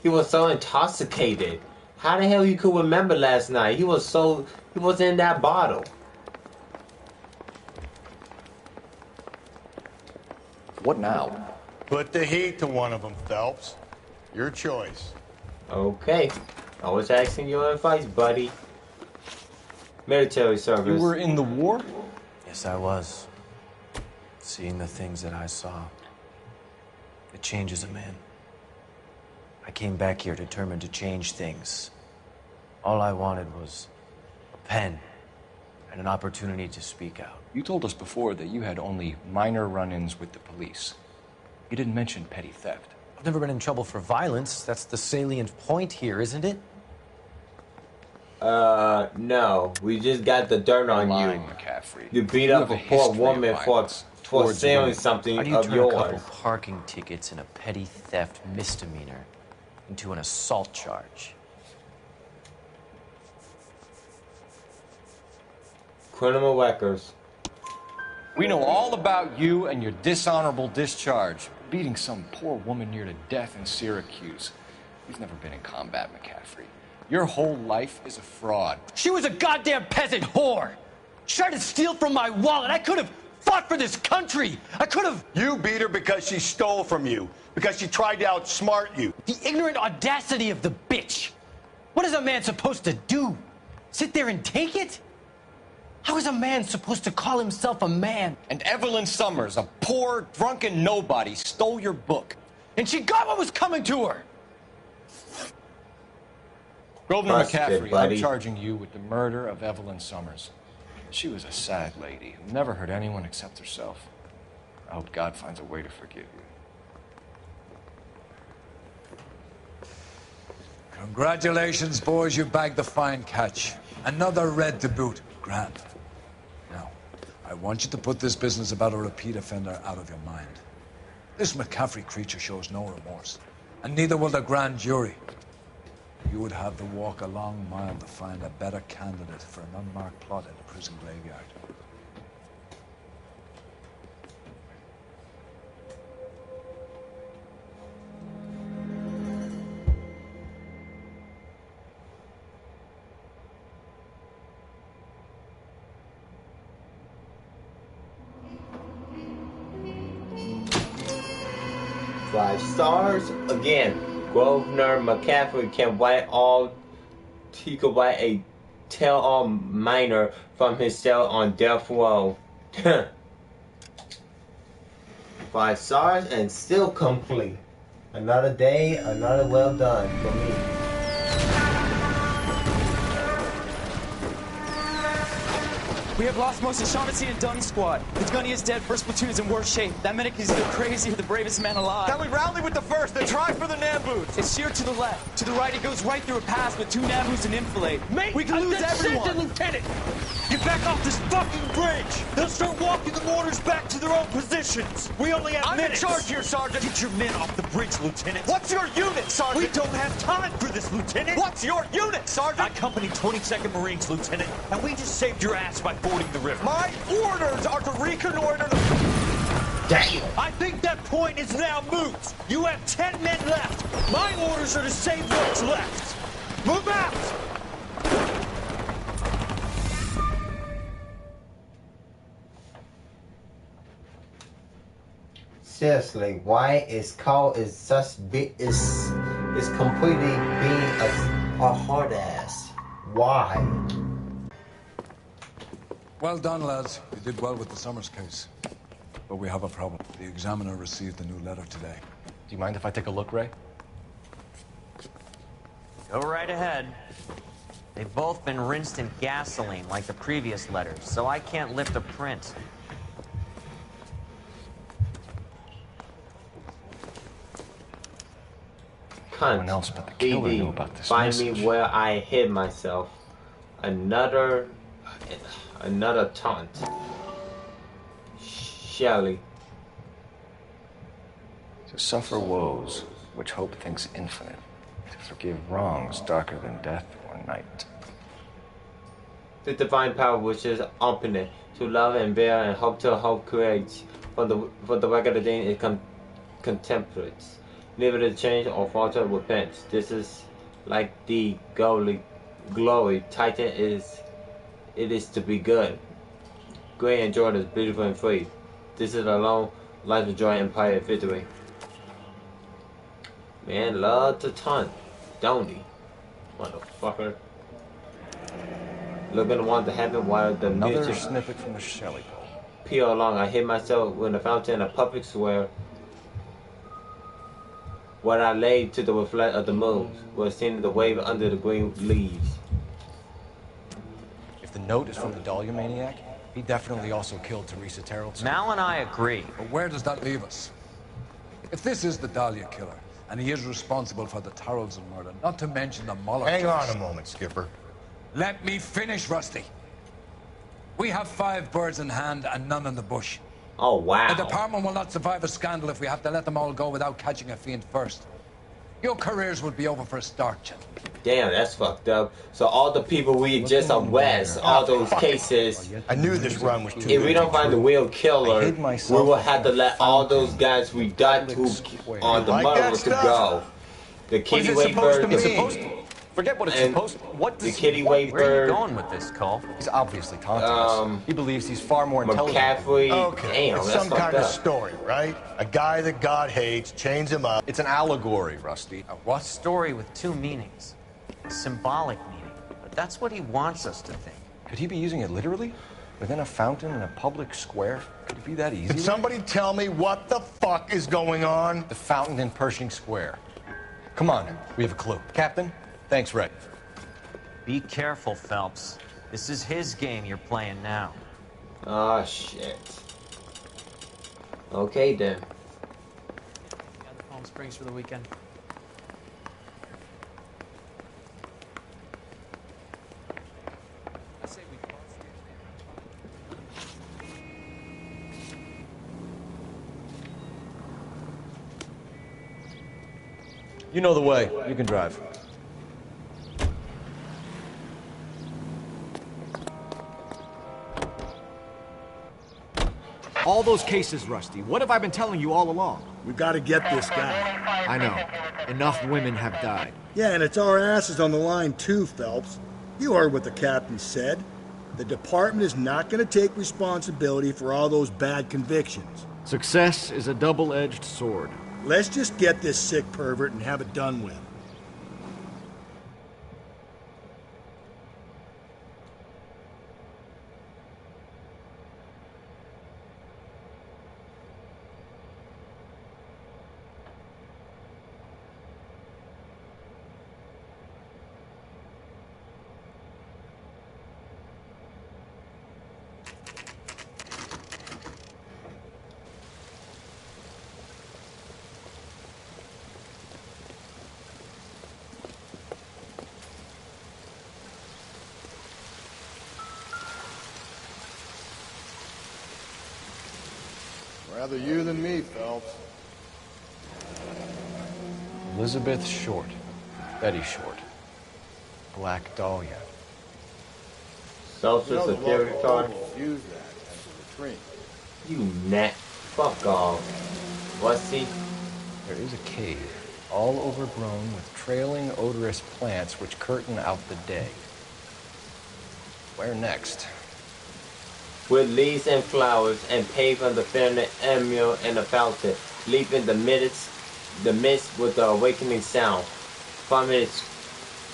he was so intoxicated. How the hell you could remember last night? He was in that bottle. What now? Put the heat to one of them, Phelps. Your choice. Okay. I was asking your advice, buddy. Military service. You were in the war? Yes, I was. Seeing the things that I saw. It changes a man. I came back here determined to change things. All I wanted was a pen and an opportunity to speak out. You told us before that you had only minor run-ins with the police. You didn't mention petty theft. I've never been in trouble for violence. That's the salient point here, isn't it? No. We just got the dirt on you. McCaffrey. You beat up a poor woman for stealing something How do you of turn yours? a couple parking tickets and a petty theft misdemeanor into an assault charge? Criminal records. We know all about you and your dishonorable discharge. Beating some poor woman near to death in Syracuse. You've never been in combat, McCaffrey. Your whole life is a fraud. She was a goddamn peasant whore! She tried to steal from my wallet. I could have fought for this country. I could have... You beat her because she stole from you. Because she tried to outsmart you. The ignorant audacity of the bitch. What is a man supposed to do? Sit there and take it? How is a man supposed to call himself a man? And Evelyn Summers, a poor, drunken nobody, stole your book. And she got what was coming to her. Grosvenor Busted, McCaffrey, buddy. I'm charging you with the murder of Evelyn Summers. She was a sad lady who never hurt anyone except herself. I hope God finds a way to forgive you. Congratulations, boys. You bagged the fine catch. Another red to boot. Grand. Now, I want you to put this business about a repeat offender out of your mind. This McCaffrey creature shows no remorse. And neither will the grand jury. You would have to walk a long mile to find a better candidate for an unmarked plot in a prison graveyard. Five stars again. Governor McCaffrey can wipe all. He could wipe a tell-all minor from his cell on death row. 5 stars and still complete. Another day, another well done for me. We have lost most of Shaughnessy and Dunn's squad. The gunny is dead, first platoon is in worse shape. That medic is either crazy or the bravest man alive. Then we rally with the first and try for the Namboots. It's sheer to the left. To the right, it goes right through a pass with 2 Namboots and enfilade. Mate, we can lose everyone. Lieutenant! Get back off this fucking bridge! They'll start walking the mortars back to their own positions! We only have minutes! I'm in charge here, Sergeant! Get your men off the bridge, Lieutenant! What's your unit, Sergeant? We don't have time for this, Lieutenant! What's your unit, Sergeant? I company 22nd Marines, Lieutenant, and we just saved your ass by fording the river. My orders are to reconnoiter the... Damn! I think that point is now moot! You have 10 men left! My orders are to save what's left! Move out! Seriously, why is Carl is such big is completely being a hard ass? Why? Well done, lads. You did well with the Summers case. But we have a problem. The examiner received a new letter today. Do you mind if I take a look, Ray? Go right ahead. They've both been rinsed in gasoline like the previous letters, so I can't lift a print. Cunt. Else but the killer knew about this Find message. me where I hid myself. Another taunt. Shelley. To suffer woes, which hope thinks infinite. To forgive wrongs darker than death or night. The divine power which is infinite. To love and bear and hope to hope creates. For the record of thing is contemplates. Never to change or falter repents. This is like the glory. Titan is it is to be good. Great and joy is beautiful and free. This is alone life of joy and empire victory. Man love to taunt, don't he? Motherfucker. Looking to want to happen while the Another music snippet from the Shelley poem. peel along. I hid myself in the fountain of public square. What I laid to the reflect of the moon was seen the wave under the green leaves. If the note is from the Dahlia maniac, he definitely also killed Teresa Terrellson. Mal and I agree. But where does that leave us? If this is the Dahlia killer, and he is responsible for the Tarrelson murder, not to mention the Moloch Hang on case. a moment, Skipper. Let me finish, Rusty. We have 5 birds in hand and none in the bush. Oh, wow. The department will not survive a scandal if we have to let them all go without catching a fiend first. Your careers would be over for a start, Chen. Damn, that's fucked up. So all the people we just arrest, all those cases. I knew this run was too If we good don't to be find the true. real killer, hid we myself will have to let all those guys we got to on the like murder that to stuff? go. The kitty What is it supposed to wafer. mean? It's supposed to... Forget what it's And supposed to... What the does... kitty Where are you wafer. going with this, Cole? He's obviously taunting us. He believes he's far more intelligent. McCaffrey. Okay, Damn, it's that's some fucked kind of up. story, right? A guy that God hates, chains him up. It's an allegory, Rusty. What? Story with 2 meanings. A symbolic meaning. But that's what he wants us to think. Could he be using it literally? Within a fountain in a public square? Could it be that easy? Can somebody tell me what the fuck is going on? The fountain in Pershing Square. Come on, we have a clue. Captain, thanks, Ray. Be careful, Phelps. This is his game you're playing now. Oh, shit. Okay, then. Got the Palm Springs for the weekend. I say we You know the way. You can drive. All those cases, Rusty. What have I been telling you all along? We gotta get this guy. I know. Enough women have died. Yeah, and it's our asses on the line too, Phelps. You heard what the captain said. The department is not gonna take responsibility for all those bad convictions. Success is a double-edged sword. Let's just get this sick pervert and have it done with. Rather you than me, Phelps. Elizabeth Short. Betty Short. Black Dahlia. Social security card. Use that as a latrine. You net. Fuck off. What's he? There is a cave, all overgrown with trailing, odorous plants which curtain out the day. Where next? With leaves and flowers, and paved on the fairnet emerald and the fountain, leaping the mist with the awakening sound. From its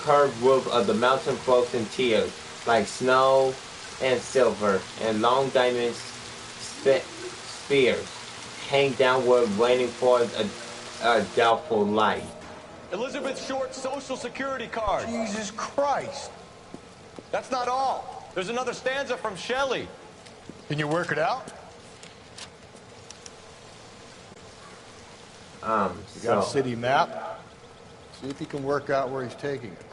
curved roof of the mountain flows in tears, like snow and silver, and long diamond spears hang downward, waiting for a doubtful light. Elizabeth Short's social security card. Jesus Christ. That's not all. There's another stanza from Shelley. Can you work it out? You got a city map? See if you can work out where he's taking us.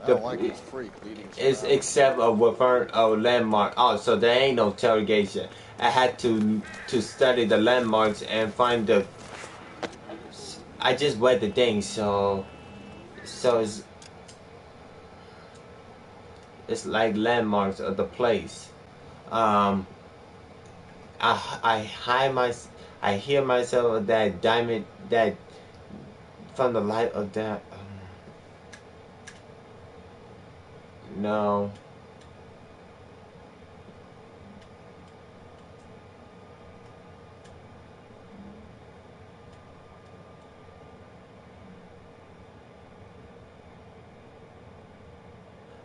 I don't like this freak leading us It's around. except a refer a landmark. Oh, so there ain't no interrogation. I had to study the landmarks and find the. I just read the thing, so it's like landmarks of the place. I hear myself of that diamond that from the light of that. No.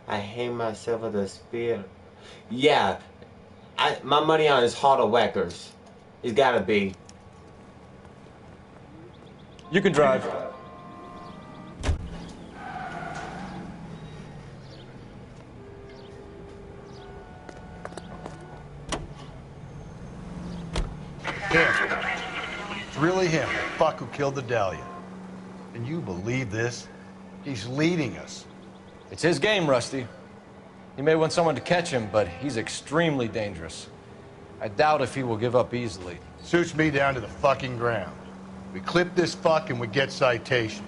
I hate myself with a spear. Yeah. My money on is Heart of Whackers. It's gotta be. You can drive. It's really him, the fuck who killed the Dahlia. Can you believe this? He's leading us. It's his game, Rusty. He may want someone to catch him, but he's extremely dangerous. I doubt if he will give up easily. Suits me down to the fucking ground. We clip this fuck and we get citations.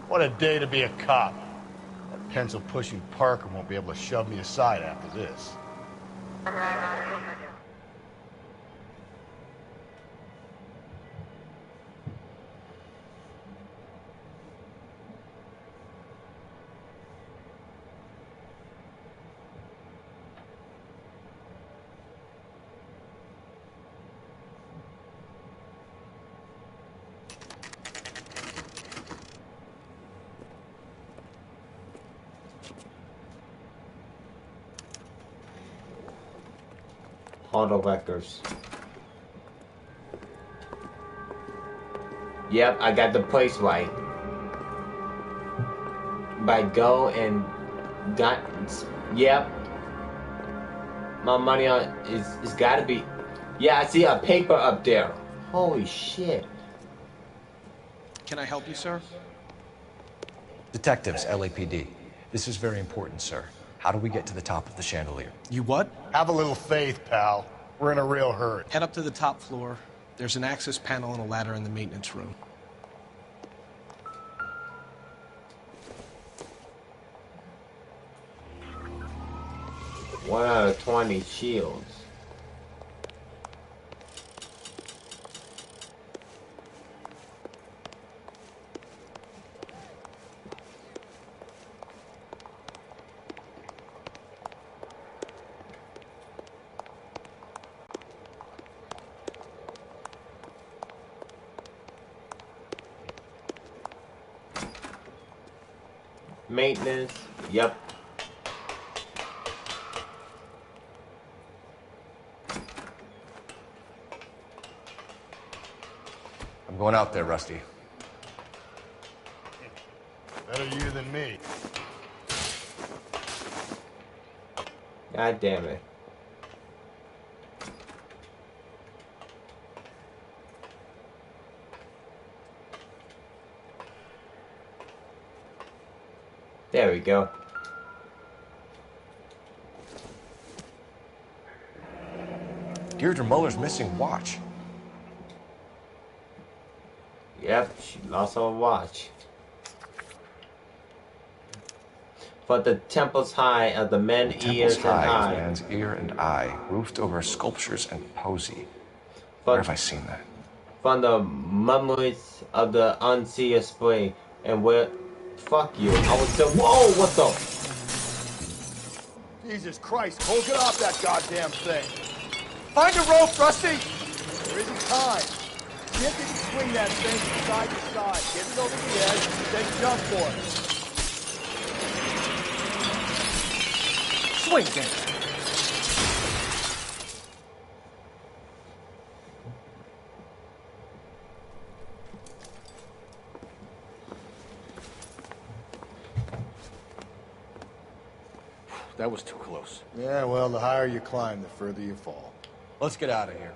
What a day to be a cop. That pencil-pushing Parker won't be able to shove me aside after this. Auto Whackers. Yep, I got the place right. By go and got. Yep. My money on it's gotta be. Yeah, I see a paper up there. Holy shit. Can I help you, sir? Detectives, LAPD. This is very important, sir. How do we get to the top of the chandelier? You what? Have a little faith, pal. We're in a real hurry. Head up to the top floor. There's an access panel and a ladder in the maintenance room. 1 out of 20 shields. Maintenance, yep. I'm going out there, Rusty. Better you than me. God damn it. There we go. Deirdre Muller's missing watch. Yep, she lost her watch. For the temple's high of the men ears and eye. Man's ear and eye, roofed over sculptures and posy. Where have I seen that? From the memories of the unseer spring, and where... Fuck you. I was still... Whoa, what the... Jesus Christ, Cole, get off that goddamn thing. Find a rope, Rusty! There isn't time. Get it and swing that thing from side to side. Get it over the edge, then jump for it. Swing, Dan. That was too close. Yeah, well, the higher you climb, the further you fall. Let's get out of here.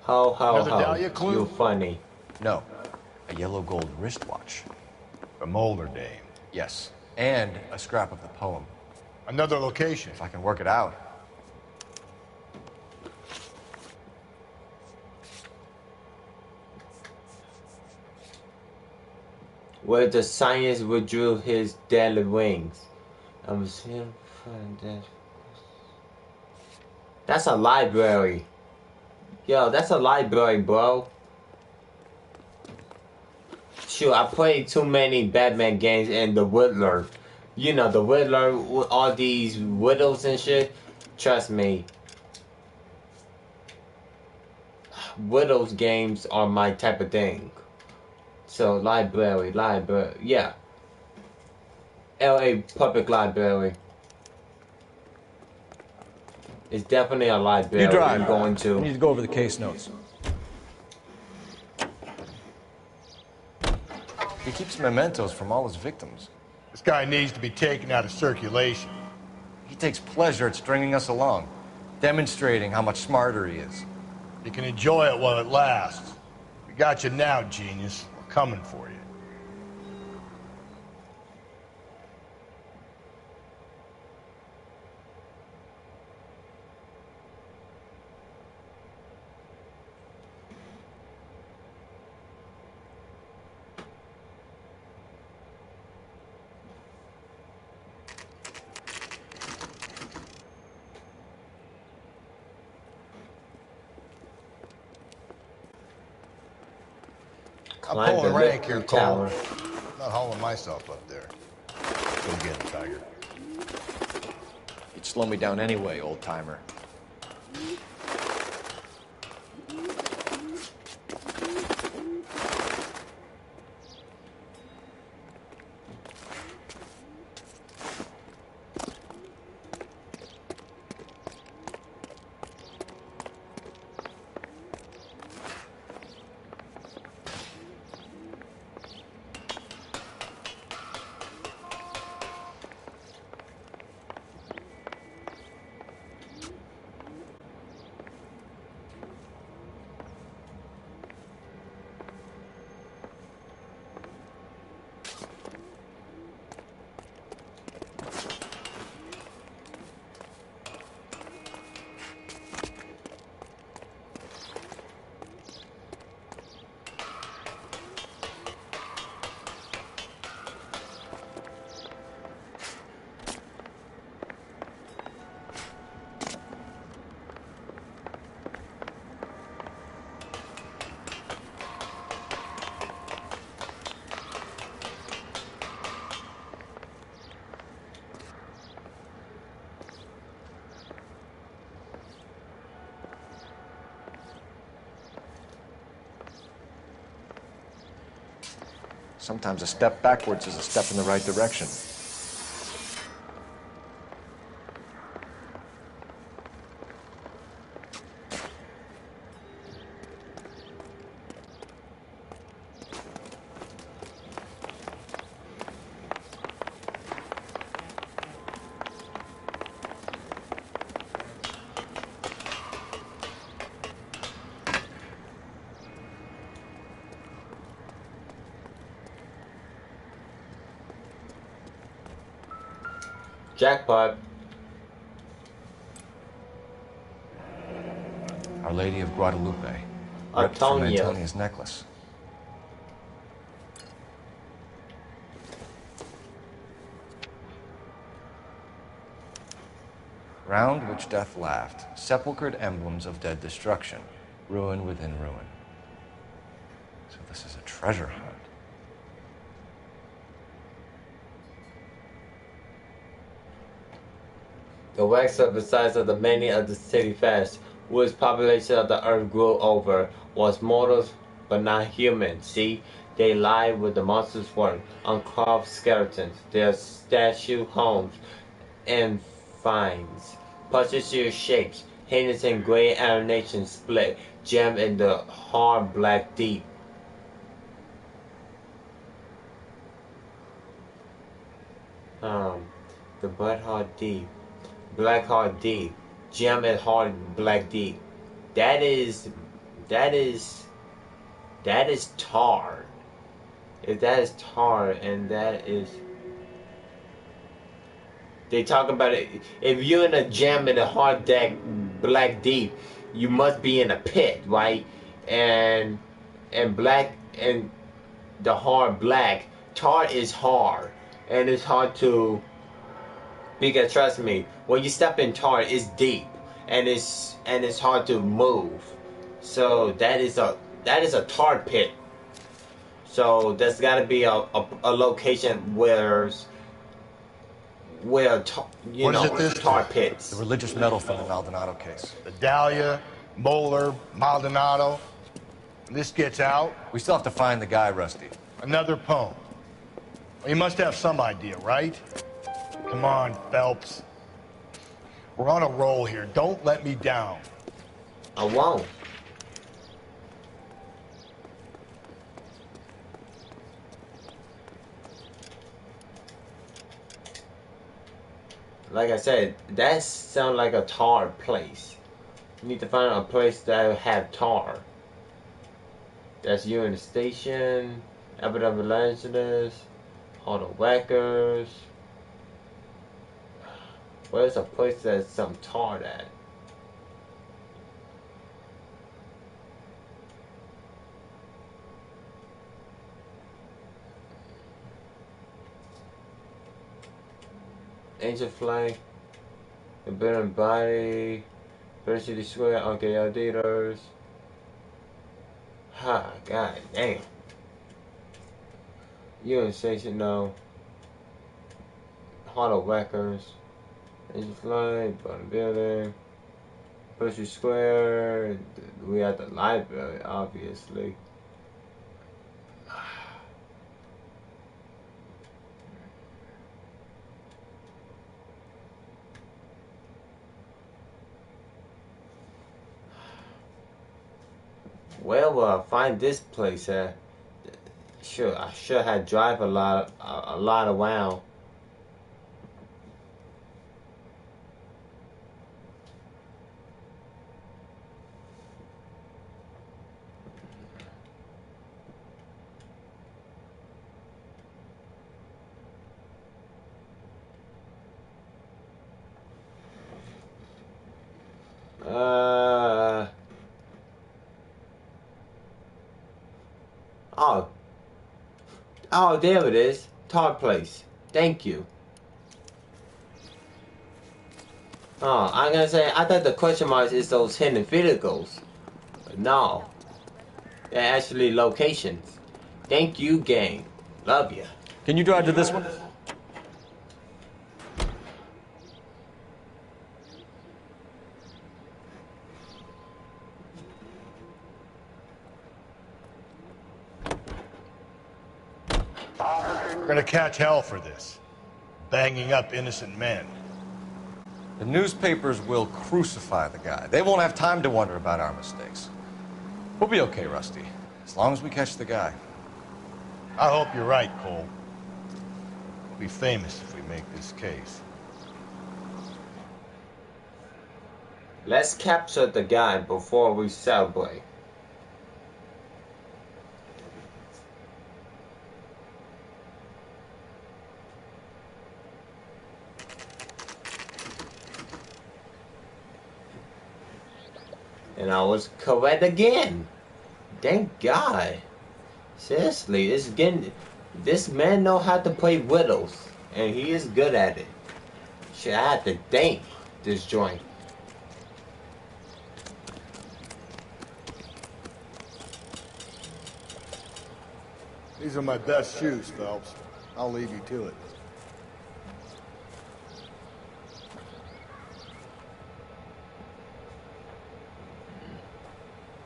Ho, ho, Another ho. Dahlia clue? You funny. No. A yellow gold wristwatch. A Mulder dame. Yes. And a scrap of the poem. Another location. If I can work it out. Where the science withdrew his deadly wings. I'm still finding that. That's a library. Yo, that's a library, bro. Shoot, I played too many Batman games and the Riddler. You know, the Riddler with all these riddles and shit. Trust me. Riddles games are my type of thing. So, library, yeah. L.A. Public Library. It's definitely a library. You drive. I'm going to. I need to go over the case notes. He keeps mementos from all his victims. This guy needs to be taken out of circulation. He takes pleasure at stringing us along, demonstrating how much smarter he is. You can enjoy it while it lasts. We got you now, genius. We're coming for you. I'm pulling rank here, Cole. I'm not hauling myself up there. Go get it, Tiger. You'd slow me down anyway, old-timer. Sometimes a step backwards is a step in the right direction. Jackpot. Our Lady of Guadalupe. Ripped from Antonia. Antonia's necklace. Round which death laughed, sepulchred emblems of dead destruction, ruin within ruin. So this is a treasure hunt. The wax of the size of the many of the city fast, whose population of the earth grew over, was mortals but not human. See, they lie with the monsters' work, uncarved skeletons, their statue homes and finds, particular shapes, heinous and gray animations split, gemmed in the hard black deep. The blood hard deep. Black hard deep, gem and hard black deep. That is tar. If that is tar, and that is, they talk about it. If you're in a gem in a hard deck black deep, you must be in a pit, right? And black and the hard black tar is hard, and it's hard to. Because trust me, when you step in tar, it's deep and it's hard to move. So that is a tar pit. So there's got to be a location where tar pits. The religious metal from the Maldonado case. The Dahlia, Molar, Maldonado. When this gets out, we still have to find the guy, Rusty. Another poem. Well, you must have some idea, right? Come on, Phelps. We're on a roll here. Don't let me down. I won't. Like I said, that sounds like a tar place. You need to find a place that have tar. That's you in the station, Abbott of Evangelist, Auto Whackers. Where's a place that's some tar at? Angel Flag, the Burning Body, Burning City Square, okay, Dealers. Ha, god damn. You in station, no. Auto Whackers. Angel Flight, Bottom Building, Percy Square, we at the library, obviously. Where will I find this place at? Sure, I should have drive a lot around. Oh, there it is. Tar place. Thank you. Oh, I'm gonna say, I thought the question marks is those hidden vehicles. But no. They're actually locations. Thank you, gang. Love ya. Can you drive to this one? gonna catch hell for this. Banging up innocent men. The newspapers will crucify the guy. They won't have time to wonder about our mistakes. We'll be okay, Rusty, as long as we catch the guy. I hope you're right, Cole. We'll be famous if we make this case. Let's capture the guy before we celebrate. And I was correct again. Thank God. Seriously, this man know how to play riddles, and he is good at it. Shit, I had to thank this joint. These are my best shoes, Phelps. I'll leave you to it.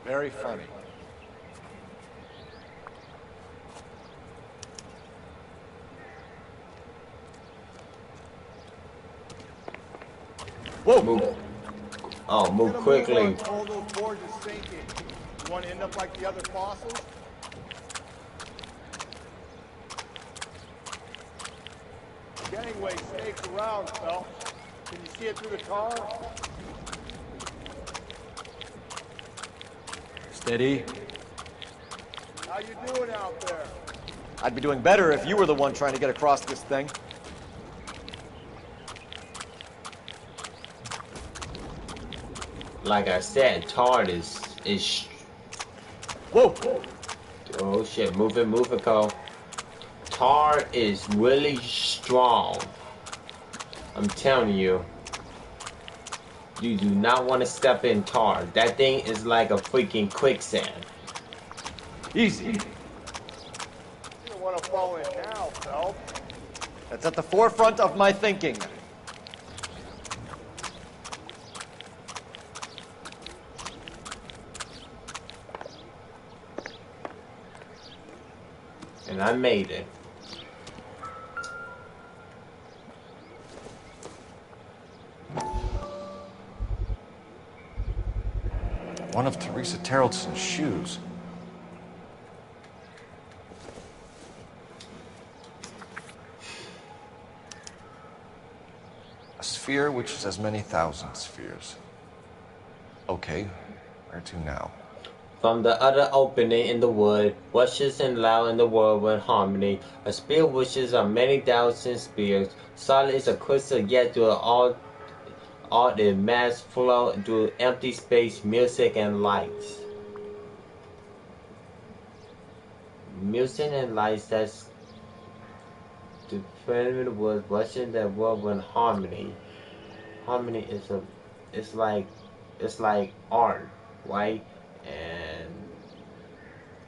Very funny. Whoa! Move. Oh, move quickly. All those boards are sinking. You want to end up like the other fossils? The gangway snakes around, Phelps. Can you see it through the tar? Steady. How you doing out there? I'd be doing better if you were the one trying to get across this thing. Like I said, tar is. Whoa! Oh shit! Move it, Cole. Tar is really strong. I'm telling you. You do not want to step in tar. That thing is like a freaking quicksand. Easy. You don't want to fall in now, Phelps. That's at the forefront of my thinking. And I made it. One of Teresa Terreldson's shoes. A sphere which is as many thousand spheres. Okay, where to now? From the other opening in the wood, wishes and loud in the world with harmony. A spear wishes are many thousand spears. Solid is a crystal, yet through all the mass flow through empty space, music and lights. Music and lights, that's the primitive word, wishing that world with harmony. Harmony is it's like art, right? And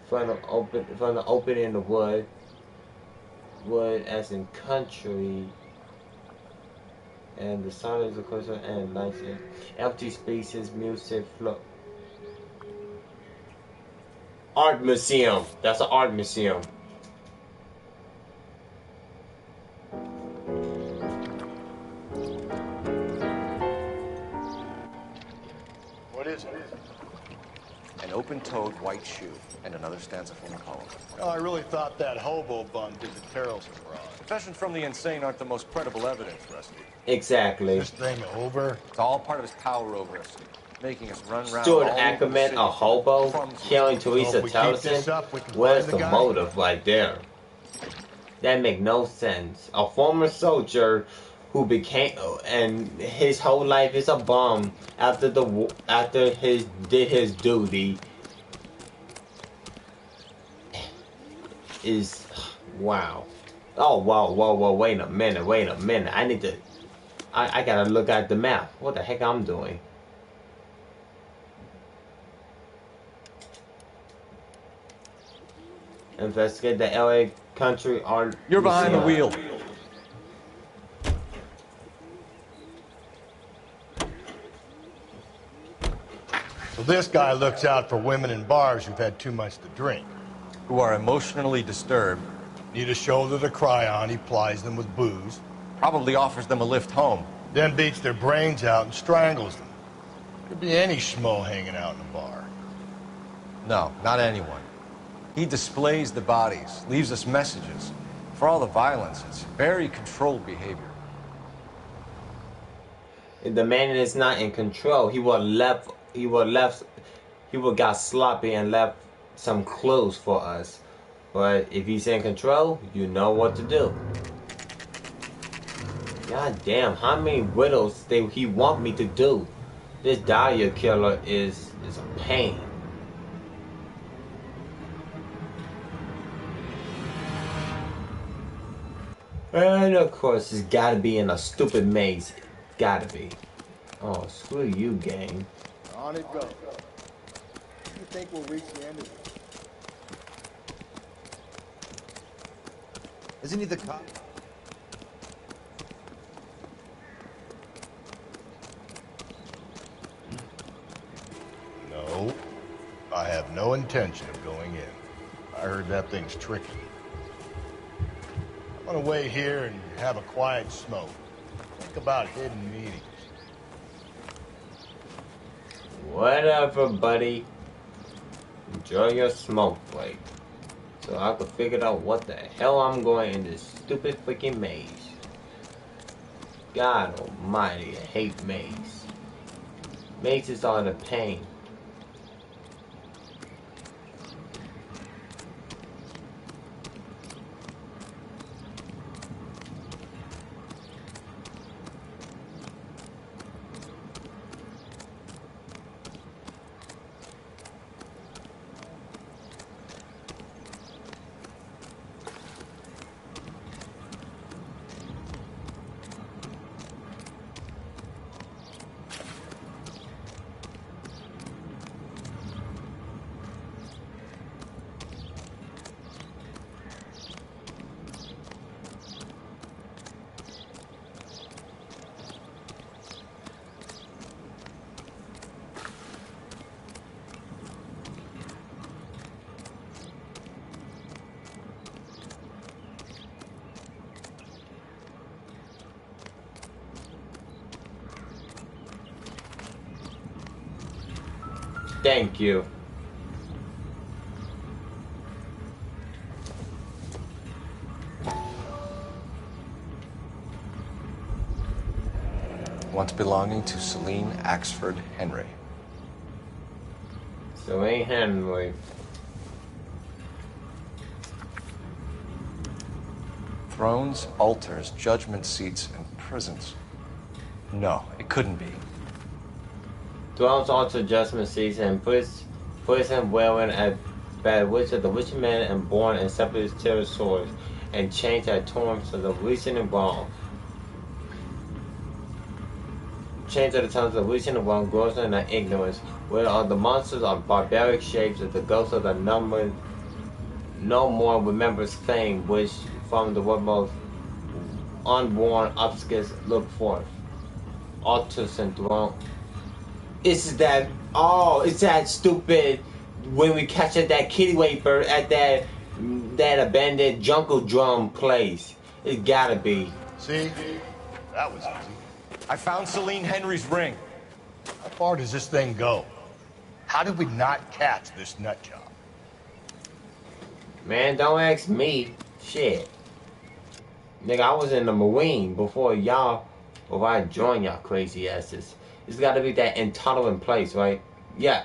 from the opening in the wood as in country, and the silence of course and lights and empty spaces, music flow. Art museum. That's an art museum. What is it? An open-toed white shoe, and another stanza from a poem. Oh, I really thought that hobo bum did the Terrelson wrong. Confessions from the insane aren't the most credible evidence, Rusty. Exactly. Is this thing over? It's all part of his power over us, making us run around. Stuart Ackerman, a hobo, killing Teresa Townsend. Where's the motive right there? That make no sense. A former soldier who became and his whole life is a bum after his duty is wow. Oh whoa, wait a minute. I gotta look at the map. What the heck I'm doing? Investigate the L.A. country art. You're behind the wheel. So this guy looks out for women in bars who've had too much to drink. Who are emotionally disturbed Need a shoulder to cry on, he plies them with booze. Probably offers them a lift home. Then beats their brains out and strangles them. Could be any schmo hanging out in a bar. No, not anyone. He displays the bodies, leaves us messages. For all the violence, it's very controlled behavior. The man is not in control. He would got sloppy and left some clues for us. But if he's in control, you know what to do. God damn, how many widows he want me to do? This Dahlia killer is a pain. And of course, it's gotta be in a stupid maze. Gotta be. Oh, screw you, gang. On it goes. You think we'll reach the end of it? Isn't he the cop? No, I have no intention of going in. I heard that thing's tricky. I'm gonna wait here and have a quiet smoke. Think about hidden meetings. Whatever, buddy. Enjoy your smoke break. So I could figure out what the hell I'm going in this stupid freaking maze. God almighty, I hate maze. Mazes are the pain. Thank you. Once belonging to Celine Axford Henry. Celine Henry. Thrones, altars, judgment seats, and prisons. No, it couldn't be. Thrones, altar, judgment seats, and prison wearing a bad witch of the witch man and born in separate territories, and changed at terms of the recent and wrong. Change at the times of recent and wrong, grows in the ignorance, where are the monsters of barbaric shapes, of the ghosts of the number no more remembers fame, which from the most unborn upskirts look forth. Altars and thrones. It's that stupid when we catch that kitty wafer at that abandoned jungle drum place. It gotta be. See? That was easy. I found Celine Henry's ring. How far does this thing go? How did we not catch this nut job? Man, don't ask me. Shit. Nigga, I was in the Marine before I joined y'all crazy asses. It's gotta be that intolerant place, right? Yeah.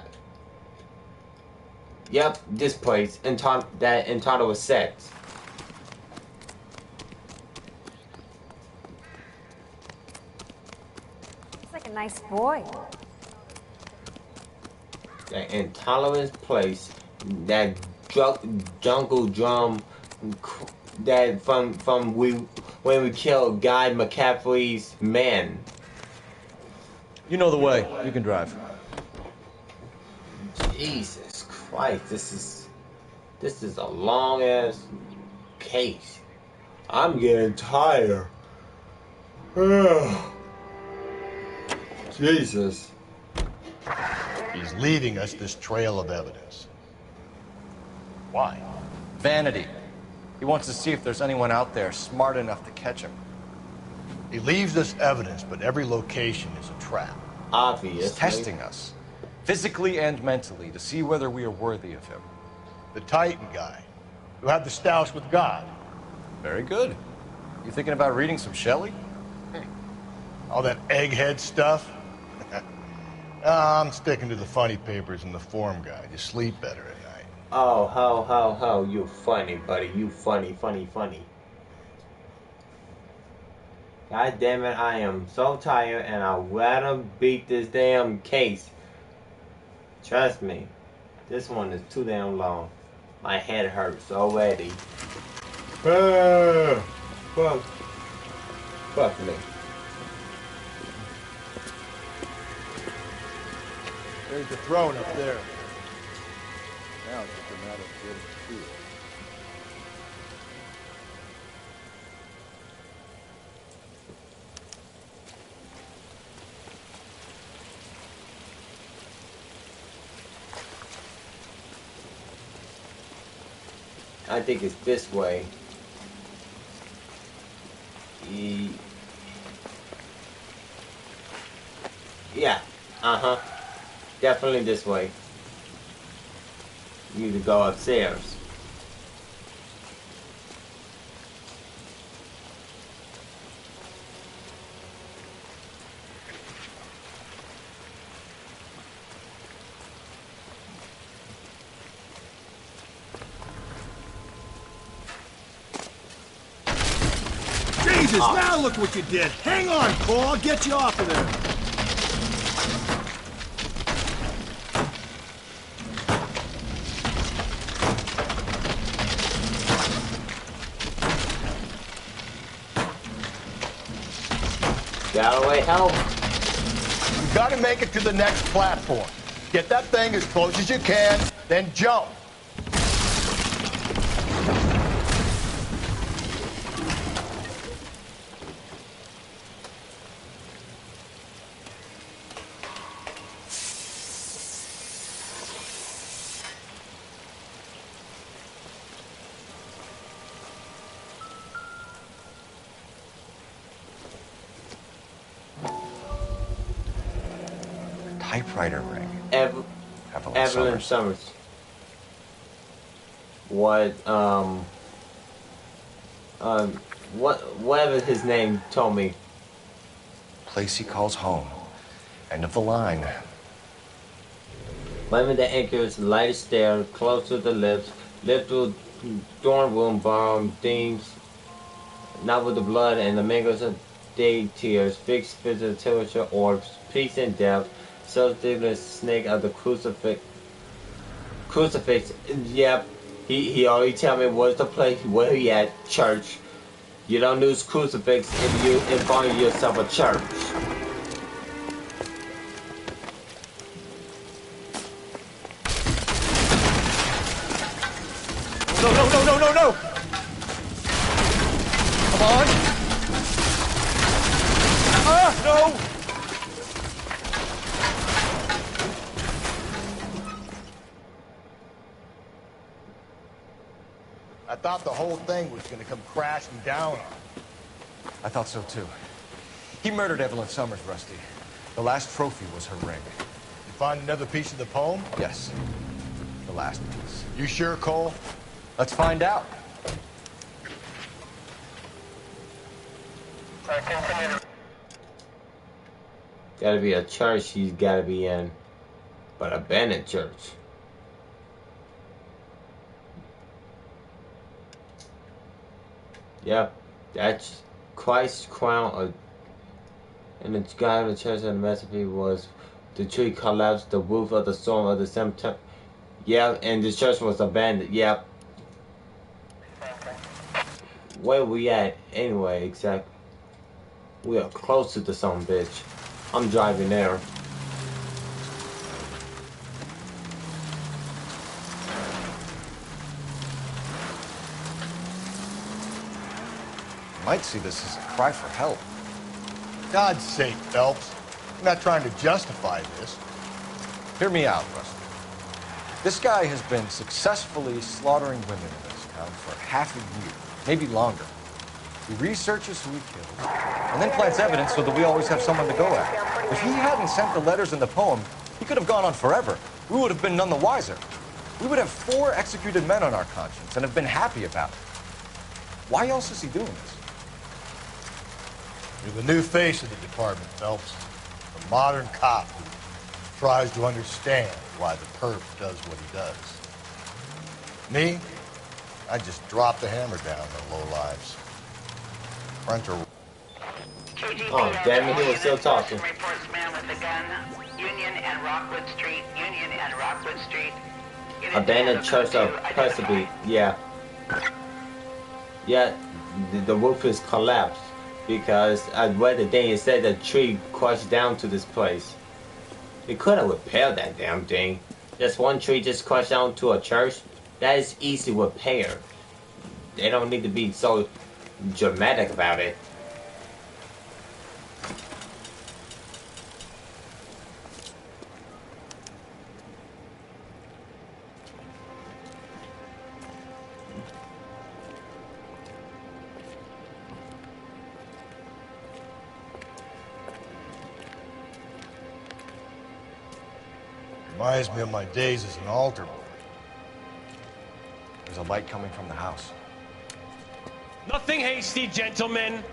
Yep, this place. That intolerant sect. He's like a nice boy. That intolerant place. That jungle drum. That from when we killed Guy McCaffrey's men. You know the way. You can drive. Jesus Christ, this is a long ass case. I'm getting tired. Jesus. He's leaving us this trail of evidence. Why? Vanity. He wants to see if there's anyone out there smart enough to catch him. He leaves us evidence, but every location is a trap. Obviously. He's testing us, physically and mentally, to see whether we are worthy of him. The Titan guy, who had the stoush with God. Very good. You thinking about reading some Shelley? All that egghead stuff? I'm sticking to the funny papers and the form guide. You sleep better at night. Oh, how, you funny, buddy. You funny. God damn it, I am so tired and I'd rather beat this damn case. Trust me, this one is too damn long. My head hurts already. Fuck me. There's the throne up there. Now it's just a matter of getting to it. I think it's this way. Yeah. Definitely this way. You need to go upstairs. Jesus, now look what you did. Hang on, Cole. I'll get you off of there. Galloway, help. You gotta make it to the next platform. Get that thing as close as you can, then jump. Typewriter ring. Evelyn Summers. Whatever his name told me. Place he calls home. End of the line. Lemon the anchors, light a stair, close to the lips, lift to dorm room, borrow themes, not with the blood and the mingles of day tears, fixed physical temperature orbs, peace and depth, self-dignity snake of the crucifix. Yep, he already tell me where's the place, where he at, church. You don't use crucifix if you find yourself a church. No! Come on! No! I thought the whole thing was gonna come crashing down on him. I thought so too. He murdered Evelyn Summers, Rusty. The last trophy was her ring. You find another piece of the poem? Yes. The last piece. You sure, Cole? Let's find out. Gotta be a church he's gotta be in. But a abandoned church. Yep, that's Christ's crown. And the guy of the church and the recipe was the tree collapsed, the roof of the storm of the cemetery. Yeah, and the church was abandoned. Yep. Where we at anyway, exactly? We are close to the some bitch. I'm driving there. Might see this as a cry for help. God's sake, Phelps. I'm not trying to justify this. Hear me out, Rusty. This guy has been successfully slaughtering women in this town for half a year, maybe longer. He researches who he killed, and then plants evidence so that we always have someone to go at. If he hadn't sent the letters and the poem, he could have gone on forever. We would have been none the wiser. We would have 4 executed men on our conscience and have been happy about it. Why else is he doing this? You're the new face of the department, Phelps. A modern cop who tries to understand why the perp does what he does. Me? I just drop the hammer down on the lowlives. Fronter. Oh, damn it, he was still talking. Reports man with a gun, Union and Rockwood Street, Union and Rockwood Street. Abandoned church of Persephone. Yeah. Yeah, the roof is collapsed because I read the thing. It said the tree crushed down to this place. They could have repaired that damn thing. Just one tree just crushed down to a church. That is easy repair. They don't need to be so dramatic about it. Reminds me of my days as an altar boy. There's a light coming from the house. Nothing hasty, gentlemen.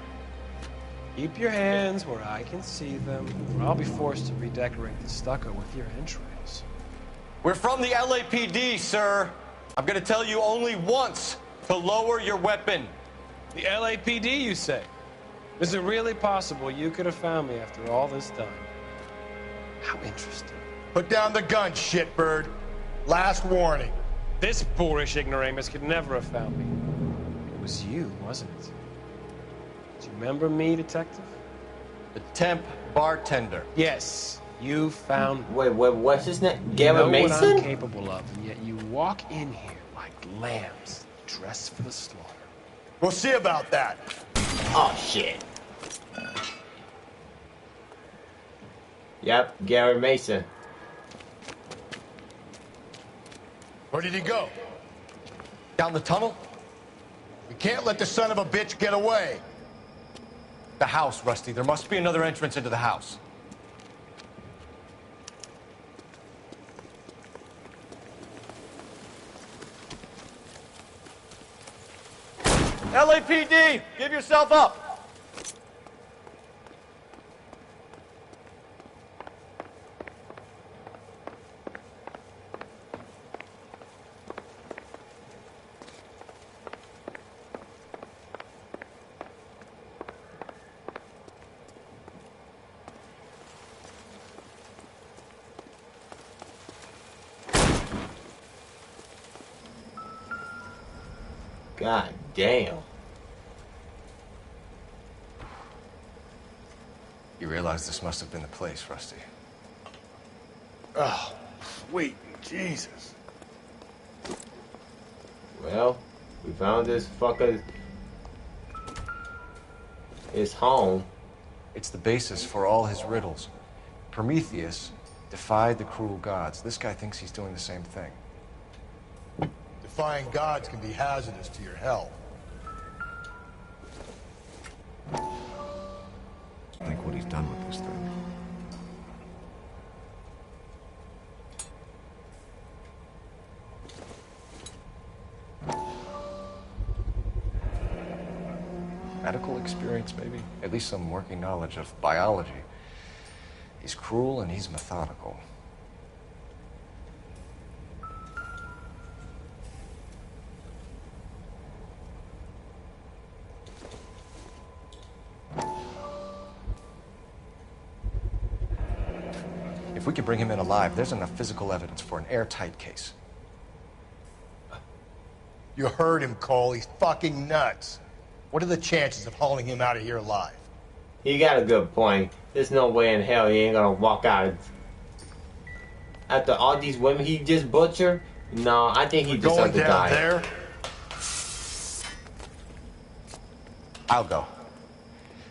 Keep your hands where I can see them, or I'll be forced to redecorate the stucco with your entrails. We're from the LAPD, sir. I'm gonna tell you only once to lower your weapon. The LAPD, you say? Is it really possible you could have found me after all this time? How interesting. Put down the gun, shitbird. Last warning. This boorish ignoramus could never have found me. It was you, wasn't it? Do you remember me, detective? The temp bartender. Yes, you found me. Wait, what's his name? You Gavin know Mason? what I'm capable of, and yet you walk in here like lambs dressed for the slaughter. We'll see about that. Oh, shit. Yep, Gary Mason. Where did he go? Down the tunnel? We can't let the son of a bitch get away. The house, Rusty. There must be another entrance into the house. LAPD, give yourself up. God damn. You realize this must have been the place, Rusty. Oh, sweet Jesus. Well, we found this fucker. His home. It's the basis for all his riddles. Prometheus defied the cruel gods. This guy thinks he's doing the same thing. Defying gods can be hazardous to your health. Think what he's done with this thing. Medical experience, maybe? At least some working knowledge of biology. He's cruel and he's methodical. If we could bring him in alive, there's enough physical evidence for an airtight case. You heard him, Cole. He's fucking nuts. What are the chances of hauling him out of here alive? He got a good point. There's no way in hell he ain't gonna walk out. After all these women he just butchered? No, I think he just had to die. There? I'll go.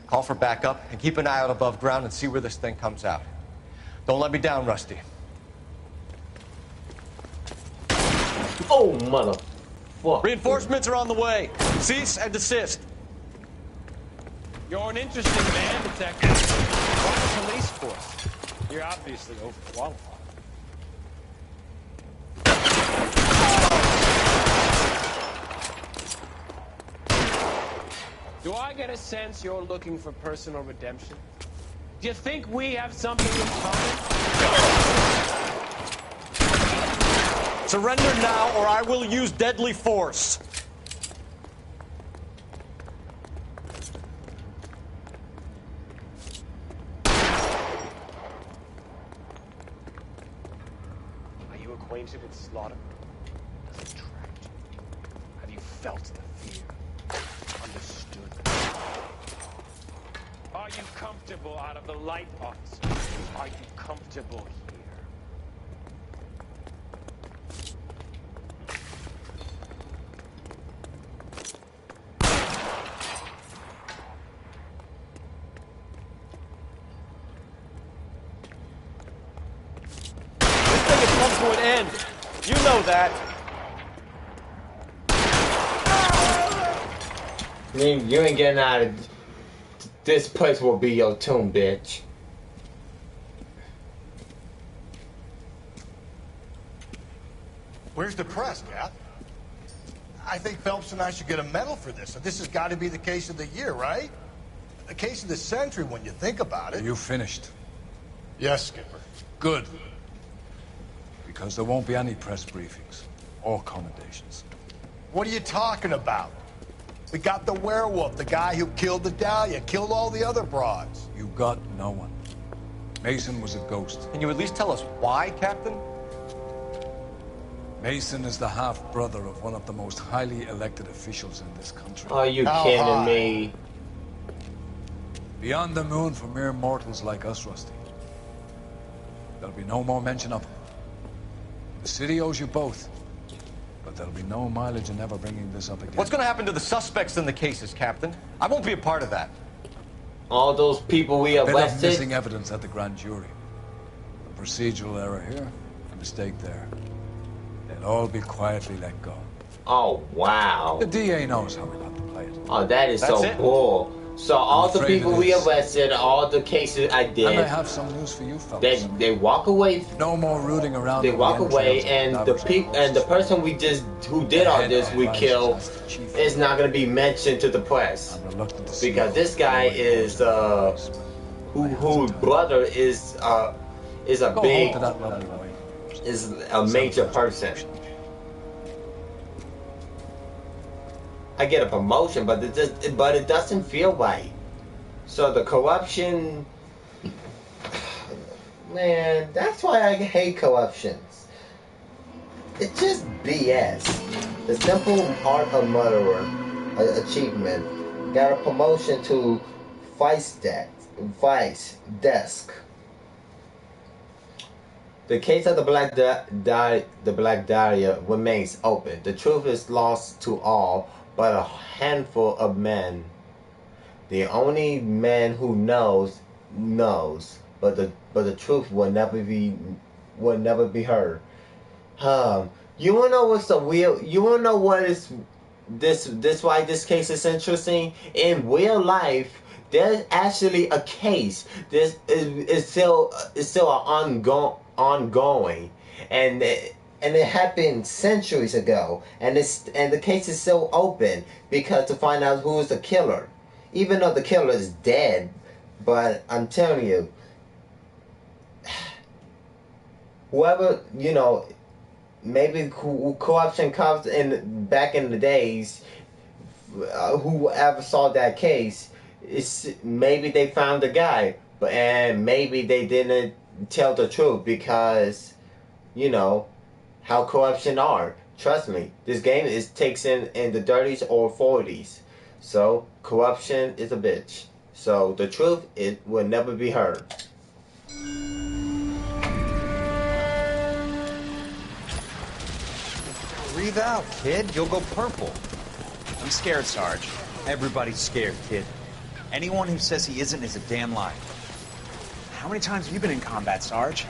Call for backup and keep an eye out above ground and see where this thing comes out. Don't let me down, Rusty. Oh, mother. fuck? Reinforcements are on the way. Cease and desist. You're an interesting man, Detective. Why the police force? You're obviously overqualified. Do I get a sense you're looking for personal redemption? Do you think we have something in common? Surrender now, or I will use deadly force. Are you acquainted with slaughter? Does it attract you? Have you felt the fear? Understood? Are you comfortable out of the light, officer? Are you comfortable here? Come to an end. You know that. You ain't getting out of this place. Will be your tomb, bitch. Where's the press, Cap? I think Phelps and I should get a medal for this. This has got to be the case of the year, right? The case of the century when you think about it. Are you finished? Yes, Skipper. Good. Because there won't be any press briefings or commendations. What are you talking about? We got the werewolf, the guy who killed the Dahlia, killed all the other broads. You got no one. Mason was a ghost. Can you at least tell us why, Captain? Mason is the half-brother of one of the most highly elected officials in this country. Are you kidding me? Beyond the moon for mere mortals like us, Rusty. There'll be no more mention of him. The city owes you both. But there'll be no mileage in ever bringing this up again. What's going to happen to the suspects in the cases, Captain? I won't be a part of that. All those people we A bit of arrested. missing evidence at the grand jury. A procedural error here, a mistake there. They'll all be quietly let go. Oh, wow. The DA knows how we got to play it. Oh, that is That's so it? cool. So all the afraid people it we is. arrested, all the cases I did, And I have some news for you, fellas. they walk away. No more rooting around. They in the walk away, entrails of and the person who did all this we killed is not going to be mentioned to the press because this guy is whose brother is a Go big home to that lovely wife. is a major person. I get a promotion, but it doesn't feel right. So the corruption, man, that's why I hate corruptions. It's just BS. The simple art of murderer achievement got a promotion to vice desk. The case of the Black Dahlia remains open. The truth is lost to all but a handful of men. The only man who knows, but the truth will never be heard. You wanna know what's the real? You wanna know what is this? Why this case is interesting? In real life, there's actually a case. This is still ongoing, and it happened centuries ago, and the case is still open because to find out who is the killer, even though the killer is dead. But I'm telling you, whoever maybe corruption comes in back in the days. Whoever saw that case, maybe they found the guy, and maybe they didn't tell the truth because how corruption are. Trust me, this game takes in the 30s or 40s. So corruption is a bitch. So the truth, it will never be heard. Breathe out, kid. You'll go purple. I'm scared, Sarge. Everybody's scared, kid. Anyone who says he isn't is a damn liar. How many times have you been in combat, Sarge?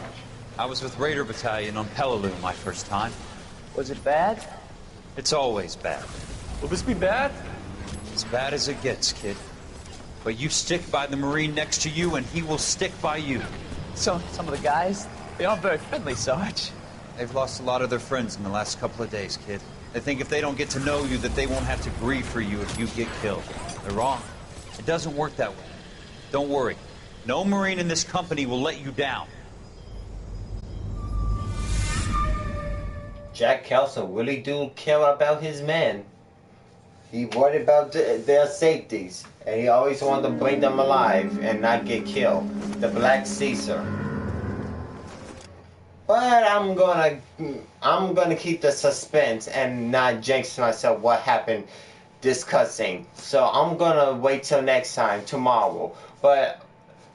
I was with Raider Battalion on Peleliu my first time. Was it bad? It's always bad. Will this be bad? As bad as it gets, kid. But you stick by the Marine next to you, and he will stick by you. So, some of the guys, they aren't very friendly, Sarge. They've lost a lot of their friends in the last couple of days, kid. They think if they don't get to know you, that they won't have to grieve for you if you get killed. They're wrong. It doesn't work that way. Don't worry. No Marine in this company will let you down. Jack Kelso really do care about his men. He worried about their safeties, and he always wanted to bring them alive and not get killed. The Black Caesar. But I'm gonna keep the suspense and not jinx myself what happened discussing. So I'm gonna wait till next time, tomorrow. But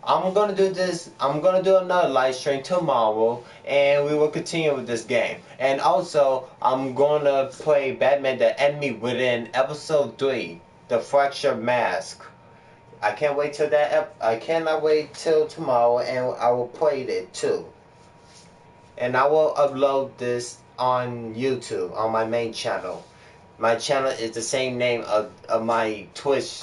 I'm gonna do this. I'm gonna do another live stream tomorrow, and we will continue with this game. And also, I'm gonna play Batman: The Enemy Within episode 3, The Fractured Mask. I can't wait till that. I cannot wait till tomorrow, and I will play it too. And I will upload this on YouTube on my main channel. My channel is the same name of my Twitch,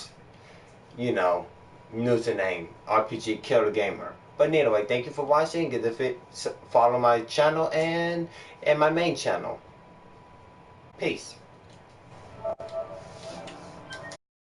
username, RPG Killer Gamer. But anyway, thank you for watching. Follow my channel and my main channel. Peace.